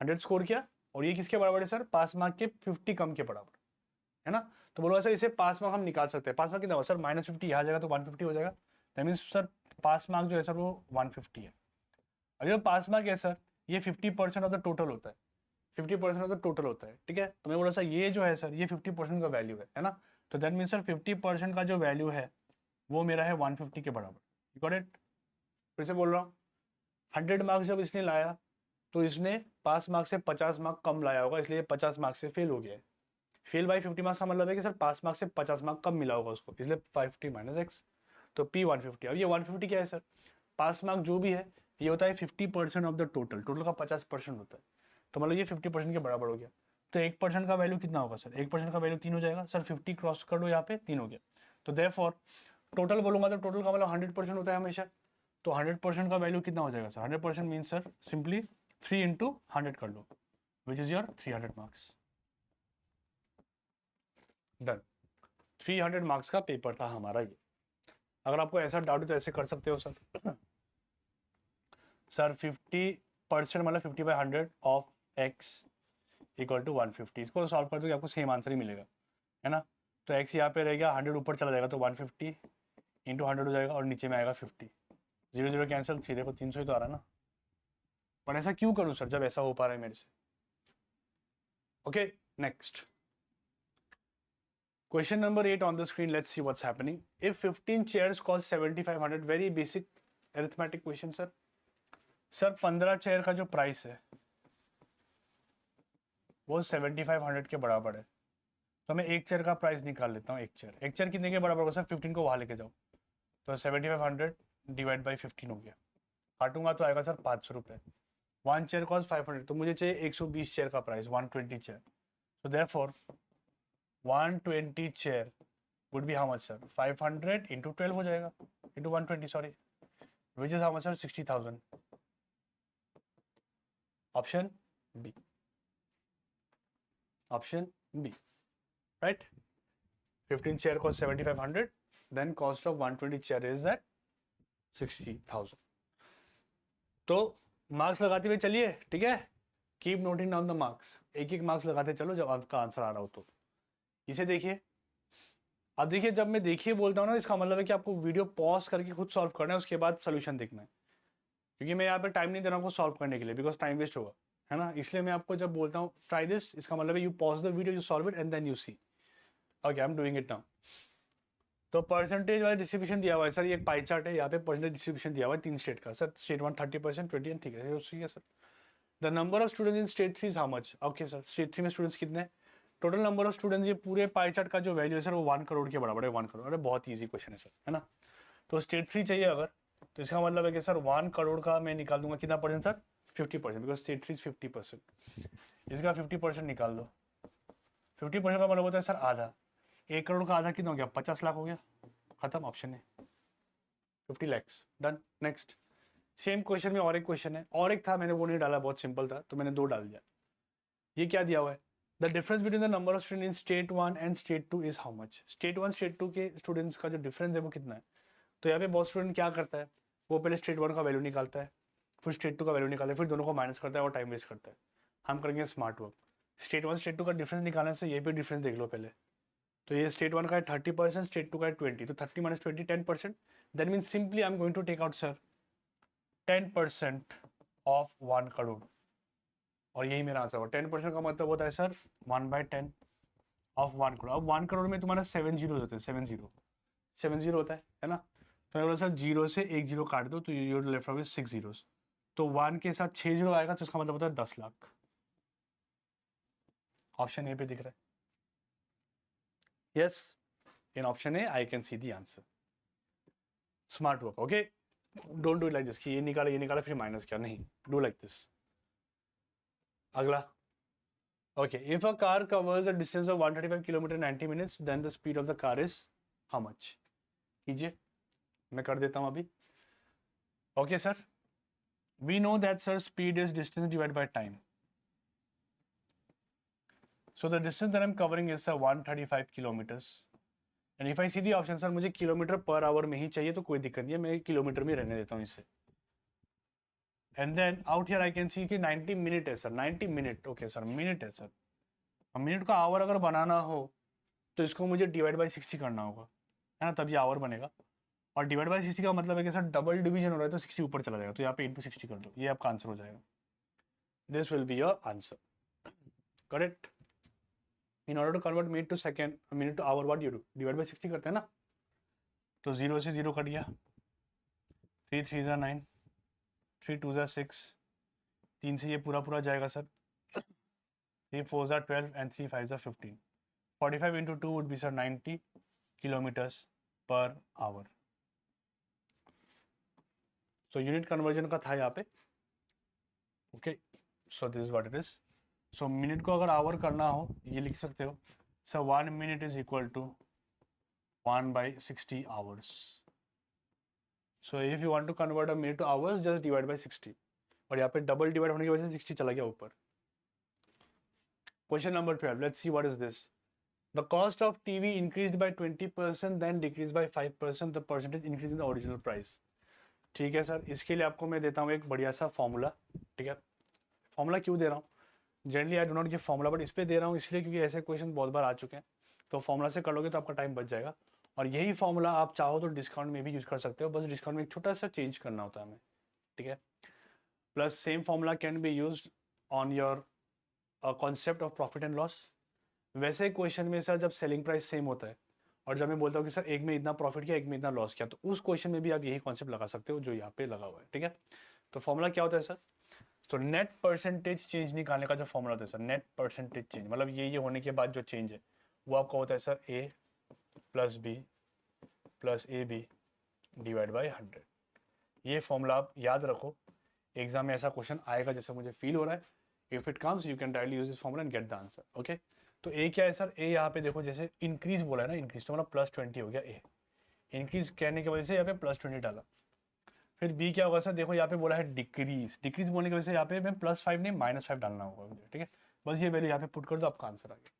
100 स्कोर किया और ये किसके बराबर है सर, पास मार्क के 50 कम के बराबर, है ना। तो बोलो सर इसे पास मार्क हम निकाल सकते हैं। पास मार्क कितना होगा सर, -50 यहाँ जाएगा तो 150 हो जाएगा, that means sir pass mark जो है सर वो 150 है। अब जो पास मार्क है सर ये 50% ऑफ द टोटल होता है, 50% ऑफ द टोटल होता है, ठीक है। तो मैं बोला सर ये जो है सर ये 50% का वैल्यू है ना। तो दैट मीन्स सर 50% का जो वैल्यू है वो मेरा है 150 के बराबर, यू गॉट इट। फिर से बोल रहा हूँ, 100 मार्क्स जब इसने लाया तो इसने पास मार्क्स से 50 मार्क कम लाया होगा, इसलिए 50 मार्क्स से फेल हो गया है। फेल बाई 50 मार्क्स का मतलब है कि सर पास मार्क्स से 50 मार्क कम मिला होगा उसको, इसलिए 50 - x, तो P 150। अब ये 150 क्या है सर, पास मार्क जो भी है ये होता है 50% ऑफ द टोटल, टोटल का 50% होता है, तो मतलब ये 50% के बराबर हो गया। तो 1% का वैल्यू कितना होगा सर, 1% का वैल्यू 3 हो जाएगा सर, 50 क्रॉस कर लो यहाँ पे 3 हो गया। तो देयरफॉर टोटल बोलूंगा तो टोटल का मतलब 100% होता है हमेशा, तो 100% का वैल्यू कितना हो जाएगा सर, 100% मीन्स सर सिंपली 3 × 100 कर लो, which is your 300 marks, done. 300 marks का पेपर था हमारा ये। अगर आपको ऐसा डाउट है तो ऐसे कर सकते हो सर, सर 50% मतलब 50/100 ऑफ x इक्वल टू 150, इसको सॉल्व कर दो कि आपको सेम आंसर ही मिलेगा, है ना। तो x यहाँ पे रहेगा, 100 ऊपर चला जाएगा तो 150 × 100 हो जाएगा और नीचे में आएगा 50, 0 0 कैंसिल, सीधे को 300 ही तो आ रहा है ना। पर ऐसा क्यों करूँ सर जब ऐसा हो पा रहा है मेरे से। Okay next question number 8 on the screen. Let's see what's happening. If 15 chairs cost 7500, very basic arithmetic question sir. Sir 15 chair का जो प्राइस है वो 7500 के बराबर है, तो मैं एक चेयर का प्राइस निकाल लेता हूँ। एक चेयर कितने के बराबर होगा सर, 15 को वहाँ लेके जाओ, तो 7500 डिवाइड बाई 15 हो गया, काटूंगा तो आएगा सर 500 रुपये। 1 चेयर कॉस्ट 500, तो मुझे चाहिए 120 चेयर का प्राइस, 120 चेयर। तो therefore 120 chair would be how much sir? 500 into 12 हो जाएगा, into 120 sorry, which is how much sir? 60,000. Option B, option B, right. 15 chair cost 7,500, then cost of 120 chair is at 60,000. तो marks लगाते हुए चलिए, ठीक है. Keep noting down the marks, एक एक मार्क्स लगाते चलो जब आपका आंसर आ रहा हो. तो इसे देखिए. अब देखिए, जब मैं देखिए बोलता हूँ ना, इसका मतलब है कि आपको वीडियो पॉज करके खुद सॉल्व करना है, उसके बाद सोल्यूशन देखना है. क्योंकि मैं यहाँ पे टाइम नहीं दे रहा हूँ आपको सॉल्व करने के लिए, बिकॉज टाइम वेस्ट होगा, है ना. इसलिए मैं आपको जब बोलता हूँ ट्राई दिस, इसका मतलब है you pause the video, you solve it and then you see. Okay, I am doing it now. तो परसेंटेज वाला डिस्ट्रीब्यूशन दिया हुआ है सर, ये एक पाई चार्ट है, यहाँ पे परसेंटेज डिस्ट्रीब्यूशन दिया हुआ है 3 स्टेट का सर. स्टेट 1 30%, 20 ठीक है, ठीक है sir. The number of students in state 3 is how much? Okay sir, state 3 में स्टूडेंट्स कितने हैं? टोटल नंबर ऑफ स्टूडेंट्स, ये पूरे पाई चार्ट का जो वैल्यू है सर वो 1 करोड़ के बराबर है. 1 करोड़, अरे बहुत ईजी क्वेश्चन है सर, है ना. तो स्टेट 3 चाहिए अगर, तो इसका मतलब है कि सर 1 करोड़ का मैं निकाल दूंगा कितना percent sir? 50%, because state 3 is 50%. इसका 50% निकाल दो. 50% का मतलब होता है सर आधा. 1 करोड़ का आधा कितना हो गया? 50 लाख हो गया. खत्म, ऑप्शन है 50 lakhs. Done. Next. Same question में और एक क्वेश्चन है, और एक था, मैंने वो नहीं डाला, बहुत सिंपल था तो मैंने 2 डाल दिया. ये क्या दिया हुआ है? The difference between the number of student in state 1 and state 2 is how much? State 1 state 2 के स्टूडेंट्स का जो डिफरेंस है वो कितना है? तो यहाँ पे बहुत स्टूडेंट क्या करता है, वो पहले स्टेट 1 का वैल्यू निकालता है, फिर स्टेट 2 का वैल्यू निकालता है, फिर दोनों को माइनस करता है और टाइम वेस्ट करता है. हम करेंगे स्मार्ट वर्क. स्टेट 1 स्टेट 2 का डिफरेंस निकालने से ये भी डिफरेंस देख लो पहले. तो ये स्टेट 1 का है 30%, स्टेट 2 का है 20, तो 30 minus 20 10%. That mean simply I am going to take out sir 10% of 1 crore, और यही मेरा आंसर होगा. 10% का मतलब होता है सर 1/10 ऑफ 1 करोड़. अब 1 करोड़ में तुम्हारा 7 जीरो होते हैं, 7 जीरो होता है ना. तो मैं बोला सर 0 से 1 जीरो काट दो तो यूर लेफ्ट विद 6 जीरोस. तो 1 के साथ 6 जीरो आएगा, तो इसका मतलब होता है 10 लाख. ऑप्शन ए पे दिख रहा है. Yes, in option A I can see the answer. Smart work. Okay, don't do it like this कि ये निकाला फिर माइनस किया, नहीं. Do like this. अगला. Okay, if a car covers a distance of 135 kilometre 90 minutes, then the speed of the car is how much? कीजिए, मैं कर देता हूं अभी. Okay sir, we know that sir speed is distance divide by time. So the distance that I am covering is 135 kilometres. And if I see the option, sir मुझे kilometre per hour में ही चाहिए, तो कोई दिक्कत नहीं है, मैं किलोमीटर में रहने देता हूँ इसे. And then out here I can see कि 90 मिनट है sir. 90 minute, okay sir, minute है सर. मिनट का आवर अगर बनाना हो तो इसको मुझे डिवाइड बाई 60 करना होगा, है ना, तब ये आवर बनेगा. और डिवाइड बाई 60 का मतलब है कि सर डबल डिवीजन हो रहा है तो 60 ऊपर चला जाएगा, तो यहाँ पे इंटू 60 कर दो, ये आपका आंसर हो जाएगा. This will be your answer. Correct. In order to convert minute to second, minute to hour, what you do? Divide by 60 करते हैं ना. तो 0 से 0 कट गया, 3 3 ज़ा 9, 3 2 ज़ा 6, 3 से ये पूरा पूरा जाएगा सर, 3 4 ज़ा 12 एंड 3 5 ज़ा 15. 45 into 2 would be sir 90 kilometres per hour. So unit conversion का था यहाँ पे. Okay, so this is what it is. So minute को अगर आवर करना हो, ये लिख सकते हो sir 1 minute is equal to 1/60 hours. So if you want to convert a minute to hours, just divide by 60. और यहाँ पे डबल डिवाइड होने की वजह से 60 चला गया ऊपर. Question number 12, let's see what is this. The cost of TV increased by 20%, then decreased by 5%. The percentage increase in the original price. ठीक है सर, इसके लिए आपको मैं देता हूँ एक बढ़िया सा फॉर्मूला. ठीक है, फॉर्मूला क्यों दे रहा हूँ? Generally I do not give formula, but इस पर दे रहा हूँ इसलिए क्योंकि ऐसे क्वेश्चन बहुत बार आ चुके हैं. तो फॉर्मूला से कर लोगे तो आपका टाइम बच जाएगा. और यही फॉर्मूला आप चाहो तो डिस्काउंट में भी यूज कर सकते हो, बस डिस्काउंट में एक छोटा सा चेंज करना होता है हमें. ठीक है. Plus same formula can be use on your concept of profit and loss. वैसे क्वेश्चन में सर जब सेलिंग प्राइस सेम होता है और जब मैं बोलता हूँ कि सर एक में इतना प्रॉफिट किया, एक में इतना लॉस किया, तो उस क्वेश्चन में भी आप यही कॉन्सेप्ट लगा सकते हो जो यहाँ पे लगा हुआ है. ठीक है. तो फॉर्मूला क्या होता है सर? तो नेट परसेंटेज चेंज निकालने का जो फॉर्मूला होता है सर, नेट परसेंटेज चेंज मतलब ये होने के बाद जो चेंज है वो आपका होता है sir A plus B plus AB divide by 100. ये फॉर्मूला आप याद रखो, एग्जाम में ऐसा क्वेश्चन आएगा जैसे मुझे फील हो रहा है. If it comes you can directly use this formula and get the answer. Okay, तो ए क्या है सर, ए यहाँ पे देखो जैसे इंक्रीज बोला है ना, इंक्रीज तो मतलब +20 हो गया ए, इंक्रीज कहने की वजह से यहाँ पे +20 डाला। फिर बी क्या होगा सर, देखो यहाँ पे बोला है डिक्रीज, डिक्रीज बोलने की वजह से यहाँ पे मैं +5 नहीं -5 डालना होगा मुझे, ठीक है। बस ये वैल्यू यहाँ पे पुट कर दो, आपका आंसर आ गया।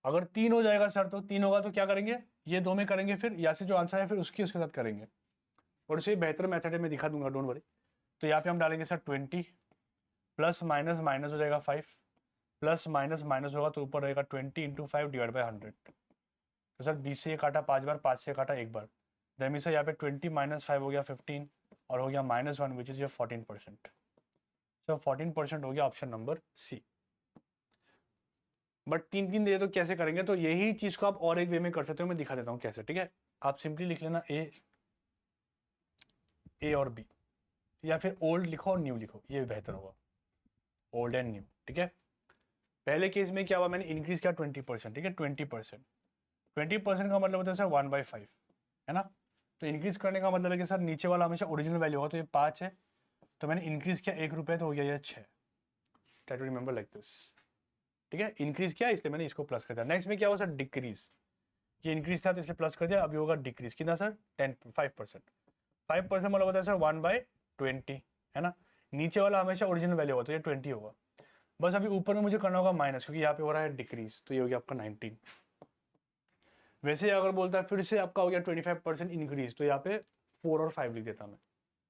अगर 3 हो जाएगा सर, तो 3 होगा तो क्या करेंगे, ये 2 में करेंगे, फिर यहाँ से जो आंसर है फिर उसके साथ करेंगे, और इसे बेहतर मेथड है मैं दिखा दूंगा, डोंट वरी। तो यहाँ पे हम डालेंगे सर 20, प्लस माइनस माइनस हो जाएगा 5, प्लस माइनस माइनस होगा तो ऊपर रहेगा 20 × 5 डिवाइड बाई 100। तो सर 20 से ये काटा 5 बार, 5 से काटा 1 बार, दैट सर यहाँ पे 20 - 5 हो गया 15, और हो गया -1 विच इज ये 14%। सो 14% हो गया ऑप्शन नंबर सी। बट 3 दे तो कैसे करेंगे, तो यही चीज को आप और एक वे में कर सकते हो, मैं दिखा देता हूँ कैसे, ठीक है। आप सिंपली लिख लेना ए और बी, या फिर ओल्ड लिखो और न्यू लिखो, ये बेहतर होगा, ओल्ड एंड न्यू, ठीक है। पहले केस में क्या हुआ, मैंने इंक्रीज किया 20%, ठीक है, 20%, 20% का मतलब होता है सर 1/5, है ना। तो इंक्रीज करने का मतलब है कि सर नीचे वाला हमेशा ओरिजिनल वैल्यू होगा, तो ये 5 है, तो मैंने इंक्रीज किया 1 रुपये, तो हो गया ये 6। Try to remember like this, ठीक है। इंक्रीज किया इसलिए मैंने इसको प्लस कर दिया। नेक्स्ट में क्या हुआ सर, डिक्रीज, ये इंक्रीज था तो इसलिए प्लस कर दिया, अभी होगा डिक्रीज, कितना सर 5%, 5% मतलब होता है सर 1/20, है ना। नीचे वाला हमेशा ओरिजिनल वैल्यू होगा, तो ये 20 होगा। बस अभी ऊपर में मुझे करना होगा माइनस, क्योंकि यहाँ पे हो रहा है डिक्रीज, तो ये हो गया आपका 19। वैसे अगर बोलता है फिर से आपका हो गया 25% इंक्रीज, तो यहाँ पे 4 और 5 लिख देता मैं।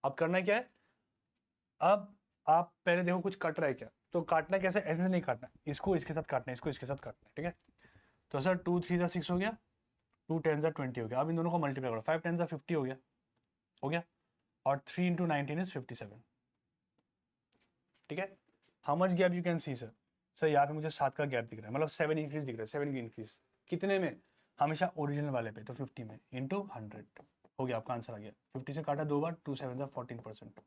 अब करना क्या है, अब आप पहले देखो कुछ कट रहा है क्या, तो काटना कैसे, ऐसे नहीं काटना, इसको इसके साथ काटना है, इसको इसके साथ काटना है, ठीक है। तो सर 2 3 × 6 हो गया, 2 10 × 20 हो गया। अब इन दोनों को मल्टीप्लाई करो, 5 10 × 50 हो गया, और 3 × 19 इज 57, ठीक है। How much gap you can see sir, sir यहाँ पे मुझे 7 का गैप दिख रहा है, मतलब 7 इंक्रीज दिख रहा है, 7 की इंक्रीज कितने में, हमेशा ओरिजिनल वाले पे, तो 50 में इंटू 100 हो गया, आपका आंसर आ गया। 50 से काटा 2 बार, 2 7 14%,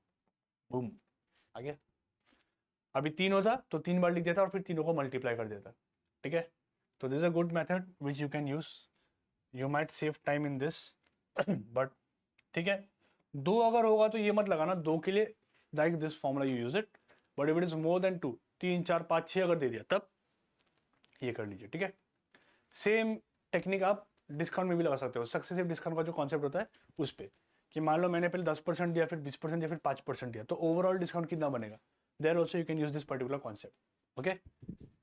बूम आ गया। अभी 3 होता तो 3 बार लिख देता और फिर तीनों को मल्टीप्लाई कर देता, ठीक है। तो this is a good method which you can use, you might save time in this, but ठीक है। 2 अगर होगा तो ये मत लगाना, 2 के लिए like this formula you use it, but if it is more than 2, 3 4 5 6 अगर दे दिया तब ये कर लीजिए, ठीक है। सेम टेक्निक आप डिस्काउंट में भी लगा सकते हो, सक्सेसिव डिस्काउंट का जो कॉन्सेप्ट होता है उस पर, कि मान लो मैंने पहले 10% दिया, फिर 20% दिया, फिर 5% दिया, तो ओवरऑल डिस्काउंट कितना बनेगा, there also you can use this particular concept, okay.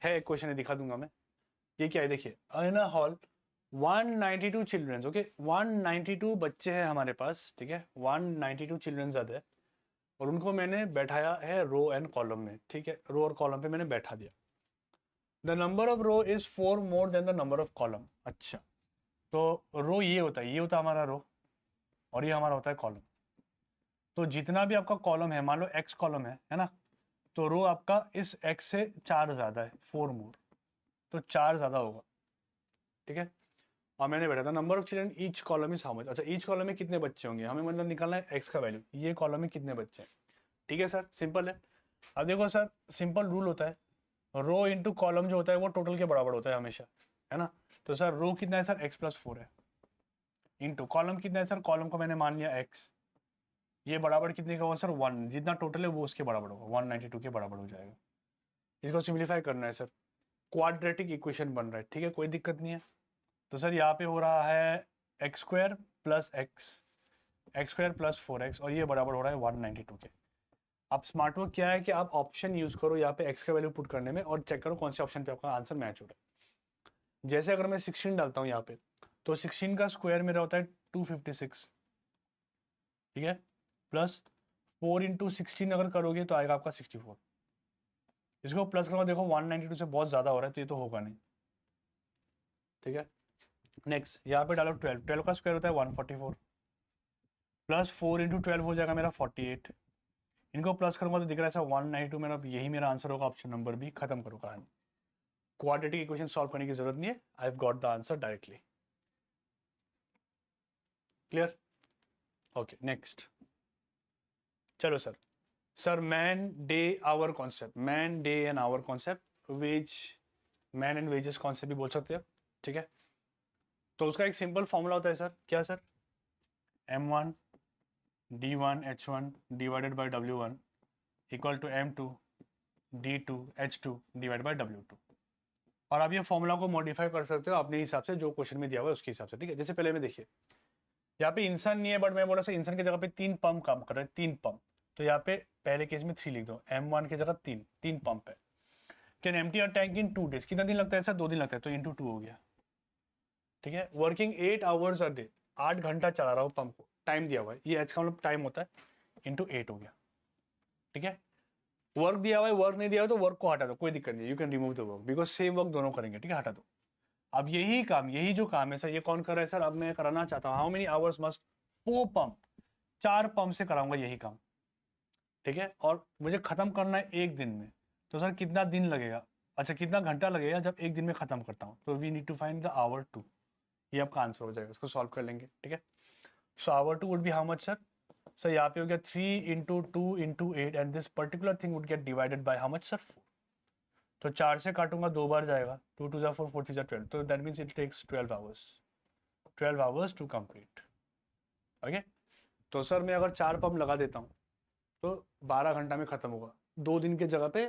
है एक क्वेश्चन है, दिखा दूंगा मैं, ये क्या है देखिए, इन अ हॉल 192 चिल्ड्रंस, ओके, 192 बच्चे हैं हमारे पास, ठीक है, 192 चिल्ड्रंस आते हैं, और उनको मैंने बैठाया है रो एंड कॉलम में, ठीक है, रो और कॉलम पे मैंने बैठा दिया। The number of row is 4 more than the number of column. अच्छा, तो रो ये होता है, ये होता है हमारा रो, और ये हमारा होता है कॉलम। तो जितना भी आपका कॉलम है, मान लो एक्स कॉलम है ना, तो रो आपका इस एक्स से 4 ज्यादा है, 4 मोर, तो 4 ज्यादा होगा, ठीक है। और मैंने बैठा था number of children each column is how much. अच्छा, ईच कॉलम में कितने बच्चे होंगे, हमें मतलब निकालना है एक्स का वैल्यू, ये कॉलम में कितने बच्चे हैं, ठीक है सर, सिंपल है। अब देखो सर, सिंपल रूल होता है, रो इंटू कॉलम जो होता है वो टोटल के बराबर होता है हमेशा, है ना। तो सर रो कितना है सर, x+4 है, इंटू कॉलम कितना है सर, कॉलम को मैंने मान लिया x, ये बराबर कितने का होगा सर 1, जितना टोटल है वो उसके बराबर होगा, 192 के बराबर हो जाएगा। इसको सिंप्लीफाई करना है सर, क्वाड्रेटिक इक्वेशन बन रहा है, ठीक है, कोई दिक्कत नहीं है। तो सर यहाँ पे हो रहा है x² + x² + 4x, और ये बराबर हो रहा है 192 के। अब स्मार्ट वर्क क्या है कि आप ऑप्शन यूज करो यहाँ पे x का वैल्यू पुट करने में, और चेक करो कौन से ऑप्शन पे आपका आंसर मैच हो रहा है। जैसे अगर मैं 16 डालता हूँ यहाँ पे, तो 16 का स्क्वायर मेरा होता है 256, ठीक है, प्लस 4 × 16 अगर करोगे तो आएगा आपका 64। इसको प्लस करूँगा, देखो 192 से बहुत ज़्यादा हो रहा है, तो ये तो होगा नहीं, ठीक है। नेक्स्ट यहाँ पे डालो 12, 12 का स्क्वायर होता है 144, प्लस 4 × 12 हो जाएगा मेरा 48। इनको प्लस करूँगा तो दिख रहा है सर 192, मेरा यही मेरा आंसर होगा, ऑप्शन नंबर बी। खत्म करो कहानी, क्वाड्रेटिक इक्वेशन सॉल्व करने की जरूरत नहीं है, I have got the answer directly. Clear, okay next. चलो sir, sir man day hour concept, man day and hour concept, wage, man and wages concept भी बोल सकते हो, ठीक है। तो उसका एक सिंपल फॉर्मूला होता है सर, क्या sir, m1 d1 h1 divided by w1 equal to m2 d2 h2 divide by w2। और आप ये फॉर्मूला को मॉडिफाई कर सकते हो अपने हिसाब से, जो क्वेश्चन में दिया हुआ है उसके हिसाब से, ठीक है। जैसे पहले में देखिए, यहाँ पे इंसान नहीं है, बट मैं बोला सर इंसान की जगह पे 3 पंप काम कर रहे हैं, 3 पंप। तो यहाँ पे पहले केस में 3 लिख दो, M1 की जगह 3 पंप है। Can empty a tank in 2 days, कितना दिन लगता है सर? 2 दिन लगता है, तो इंटू 2 हो गया, ठीक है। वर्किंग 8 आवर्स अ डे, 8 घंटा चला रहा हूँ पंप को, टाइम दिया हुआ है, ये एच का मतलब टाइम होता है, इंटू 8 हो गया, ठीक है। वर्क दिया हुआ है, वर्क नहीं दिया हुआ तो वर्क को हटा दो, कोई दिक्कत नहीं, you can remove the work, because same work दोनों करेंगे, ठीक है, हटा दो। अब यही काम, यही जो काम है सर, ये कौन कर रहा है सर? अब मैं कराना चाहता हूँ, how many hours must 4 pump, 4 pump से कराऊंगा यही काम, ठीक है। और मुझे खत्म करना है 1 दिन में, तो सर कितना दिन लगेगा? अच्छा, कितना घंटा लगेगा जब 1 दिन में खत्म करता हूँ? तो we need to find the hour 2, ये आपका आंसर हो जाएगा, इसको सॉल्व कर लेंगे, ठीक है। So hour 2 would be how much sir? Sir यहाँ पे हो गया 3 into 2 into 8, and this particular thing would get divided by how much sir? 4। तो 4 से काटूंगा 2 बार जाएगा, 2 2 4 4 3 12, तो that means it takes 12 hours, 12 hours to complete, okay. तो सर मैं अगर 4 पंप लगा देता हूँ तो 12 घंटा में खत्म होगा, 2 दिन की जगह पे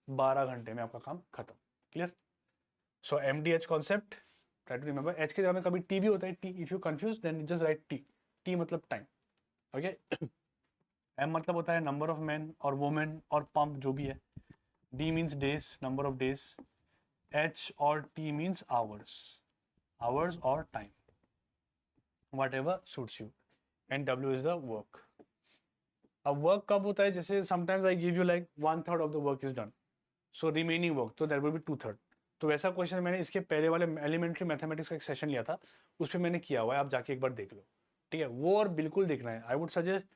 12 घंटे में आपका काम खत्म, clear. So MDH concept, try to remember, H की जगह में कभी टी भी होता है, T, if you confuse then just write T, T मतलब टाइम, ओके। एम मतलब होता है नंबर ऑफ मैन और वोमेन और पंप जो भी है, D means days, number of days, H और टी मीन्स आवर्स, आवर्स और time, whatever suits you, and W is the work. अब वर्क कब होता है? जैसे sometimes I give you like 1/3 of the work is done, so remaining work, तो that will be 2/3। तो वैसा question मैंने इसके पहले वाले एलिमेंट्री मैथमेटिक्स का एक सेशन लिया था, उस पर मैंने किया हुआ है, आप जाके एक बार देख लो, ठीक है, वो और बिल्कुल देखना है। आई वुड सजेस्ट,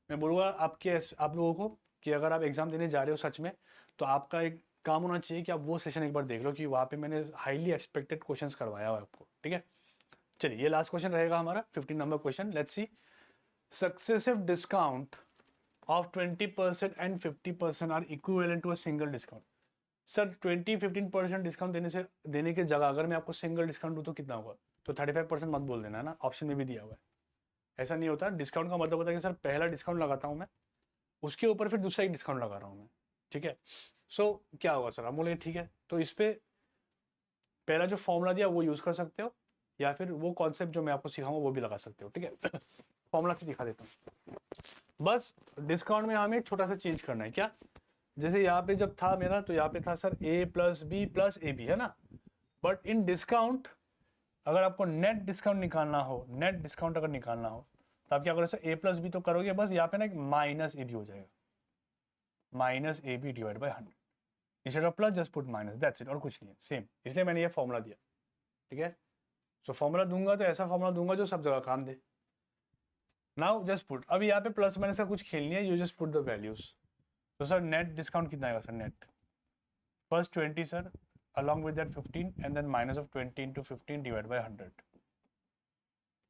मैं बोलूँगा आप लोगों को कि अगर आप एग्जाम देने जा रहे हो सच में, तो आपका एक काम होना चाहिए कि आप वो सेशन एक बार देख लो, कि वहाँ पे मैंने हाईली एक्सपेक्टेड क्वेश्चंस करवाया हुआ है आपको, ठीक है। चलिए, ये लास्ट क्वेश्चन रहेगा हमारा 15 number question, let's see. Successive discount of 20% and 50% are equivalent to a single discount। Sir 20-15% discount देने के जगह अगर मैं आपको सिंगल डिस्काउंट दूँ तो कितना होगा? तो 35% मत बोल देना है ना, ऑप्शन में भी दिया हुआ है। ऐसा नहीं होता, डिस्काउंट का मतलब होता है कि सर पहला डिस्काउंट लगाता हूँ मैं, उसके ऊपर फिर दूसरा एक डिस्काउंट लगा रहा हूँ मैं, ठीक है। सो क्या होगा सर? आप बोलेंगे ठीक है, तो इस पर पहला जो फॉर्मूला दिया वो यूज़ कर सकते हो, या फिर वो कॉन्सेप्ट जो मैं आपको सिखाऊंगा वो भी लगा सकते हो, ठीक है। फॉर्मूला से दिखा देता हूँ। बस डिस्काउंट में हमें छोटा सा चेंज करना है, क्या? जैसे यहाँ पे जब था मेरा, तो यहाँ पे था सर A + B + AB, है ना। बट इन डिस्काउंट अगर आपको नेट डिस्काउंट निकालना हो, नेट डिस्काउंट अगर निकालना हो, तो आप क्या करोगे सर? A + B तो करोगे, बस यहाँ पे ना एक -AB हो जाएगा, -AB divide by 100, instead of plus just put minus, that's it, और कुछ नहीं है, सेम। इसलिए मैंने ये फॉर्मूला दिया, ठीक है। सो फॉर्मूला दूंगा तो ऐसा फॉर्मूला दूंगा जो सब जगह काम दे। नाउ जस्ट पुट, अब यहाँ पे प्लस माइनस का कुछ खेलनी है, you just put the values. तो सर नेट डिस्काउंट कितना आएगा sir? Net first 20 sir, along with that 15, and then minus of 20 into 15 divided by 100।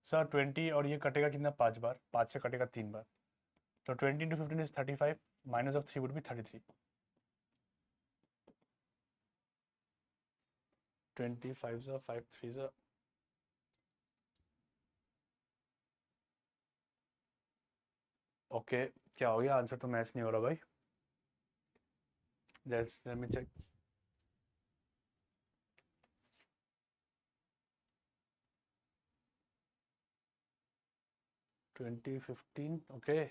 Sir 20 और ये कटेगा कितना? 5 बार, 5 से कटेगा 3 बार, तो 20 into 15 is 35, minus of 3 would be 33। 25 सा 5 3 सा, ओके, क्या हो गया? आंसर तो मैच नहीं हो रहा भाई, let me check. 20 15, okay,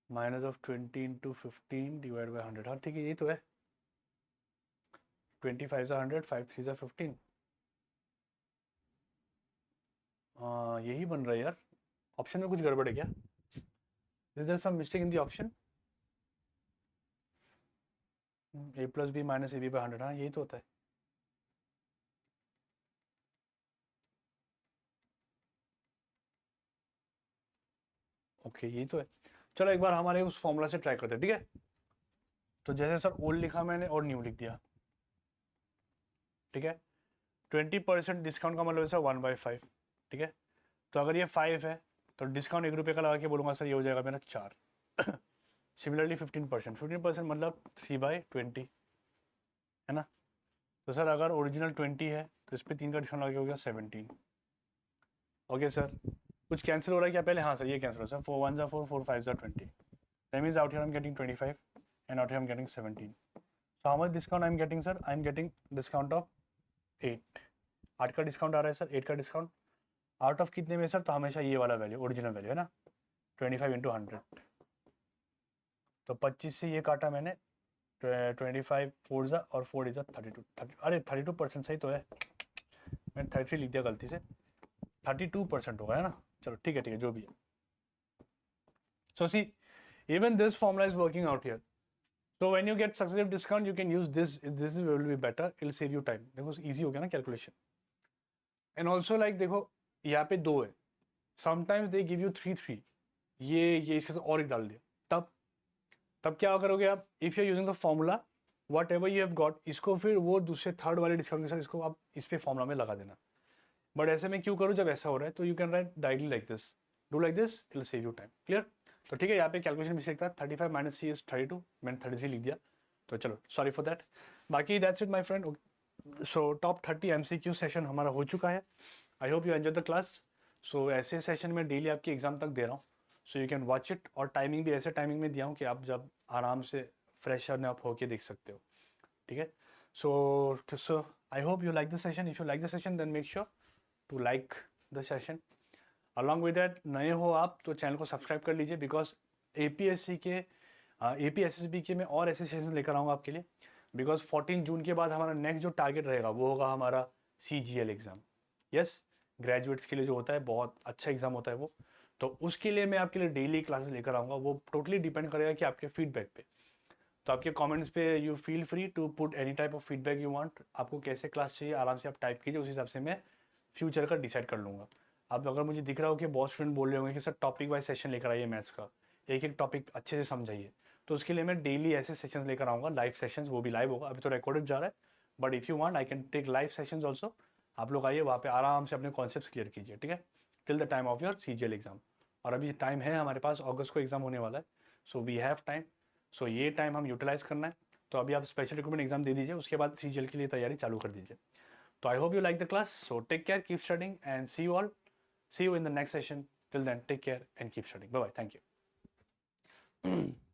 minus of 20 into 15 divide by 100, हाँ ठीक है, यही तो है। 25 सा 100, 5 3 सा 15, हाँ यही बन रहा है यार। ऑप्शन में कुछ गड़बड़ है क्या? Is there some mistake in the option? A + B - AB by 100, हाँ यही तो होता है। ओके, यही तो है। चलो एक बार हमारे उस फॉर्मूला से ट्राई करते हैं, ठीक है। तो जैसे सर ओल्ड लिखा मैंने और न्यू लिख दिया, ठीक है। 20% डिस्काउंट का मतलब है सर 1/5, ठीक है। तो अगर ये 5 है तो डिस्काउंट 1 रुपये का लगा के बोलूँगा सर, ये हो जाएगा मेरा 4। सिमिलरली 15% मतलब 3/20, है ना। तो सर अगर ओरिजिनल 20 है तो इस पर 3 का डिस्काउंट लगा के हो गया 17। ओके सर, कुछ कैंसिल हो रहा है क्या पहले? हाँ सर, ये कैंसिल हो रहा है सर, 4 1 ज़ा 4, 4 5 ज़ा 20, that means out here I am getting 25 and out here I am getting 17। So how much discount I am getting sir? I am getting discount of 8. 8 का डिस्काउंट आ रहा है सर, 8 का डिस्काउंट आउट ऑफ कितने में sir? तो हमेशा ये वाला वैल्यू, ओरिजिनल वैल्यू है ना, 25 इंटू 100. तो 25 से ये काटा मैंने, 25 4 ज़ा और 4 इज़ा 32. अरे 32% सही तो है, मैंने 33 लिख दिया गलती से, 32% होगा है ना. चलो ठीक है जो भी है. सो सी even this formula is working out here. So when you get successive discount you can use this will be better, it will save you time. देखो easy हो गया ना कैलकुलेशन. एंड ऑल्सो लाइक देखो यहाँ पे 2 है, समटाइम्स दे गिव यू 3 ये इसके साथ और एक डाल दिया, तब क्या करोगे आप? If you are using the formula whatever you have got, इसको फिर वो दूसरे थर्ड वाले डिस्काउंट के साथ इसको आप इस पे फॉर्मूला में लगा देना. बट ऐसे में क्यों करूँ जब ऐसा हो रहा है? तो you can write directly like this, do like this, it will save you time. Clear? तो ठीक है, यहाँ पे कैलकुलेशन मिस्टेक था, 35 माइनस 3 इज 32, मैंने 33 लिख दिया, तो चलो सॉरी फॉर दैट. बाकी that's it my friend. So top 30 MCQ session हमारा हो चुका है. I hope you enjoy the class. So ऐसे सेशन में डेली आपकी एग्जाम तक दे रहा हूँ, so you can watch it. और टाइमिंग भी ऐसे टाइमिंग में दिया हूँ कि आप जब आराम से फ्रेश अप होके देख सकते हो. ठीक है? So I hope you like the session. If you like the session then make sure to like the session. Along with that, नए हो आप तो चैनल को सब्सक्राइब कर लीजिए, बिकॉज APSC के APSSB के मैं और ऐसे सेशन लेकर आऊँगा आपके लिए. बिकॉज 14 जून के बाद हमारा नेक्स्ट जो टारगेट रहेगा वो होगा हमारा CGL एग्ज़ाम. यस, ग्रेजुएट्स के लिए जो होता है बहुत अच्छा एग्ज़ाम होता है वो. तो उसके लिए मैं आपके लिए डेली क्लासेस लेकर आऊँगा. वो टोटली डिपेंड करेगा कि आपके फीडबैक पे. तो आपके कमेंट्स पे you feel free to put any type of feedback you want. आपको कैसे क्लास चाहिए आराम से आप टाइप कीजिए, उस हिसाब से मैं फ्यूचर का डिसाइड कर लूँगा. अब अगर मुझे दिख रहा हो कि बहुत स्टूडेंट बोल रहे होंगे कि सर टॉपिक वाइज सेशन लेकर आइए मैथ्स का, एक एक टॉपिक अच्छे से समझाइए, तो उसके लिए मैं डेली ऐसे सेशंस लेकर आऊँगा, लाइव सेशंस. वो भी लाइव होगा, अभी तो रिकॉर्डेड जा रहा है, but if you want I can take live sessions also. आप लोग आइए वहाँ पे आराम से अपने कॉन्सेप्ट क्लियर कीजिए. ठीक है? Till the time of your CGL exam. और अभी टाइम है हमारे पास, अगस्त को एग्जाम होने वाला है, सो वी हैव टाइम. सो ये टाइम हम यूटिलाइज करना है. तो अभी आप स्पेशल रिक्रूटमेंट एग्जाम दे दीजिए, उसके बाद CGL के लिए तैयारी चालू कर दीजिए. तो I hope you like the class. So take care, keep studying, and see you all. See you in the next session. Till then, take care and keep studying. Bye bye. Thank you.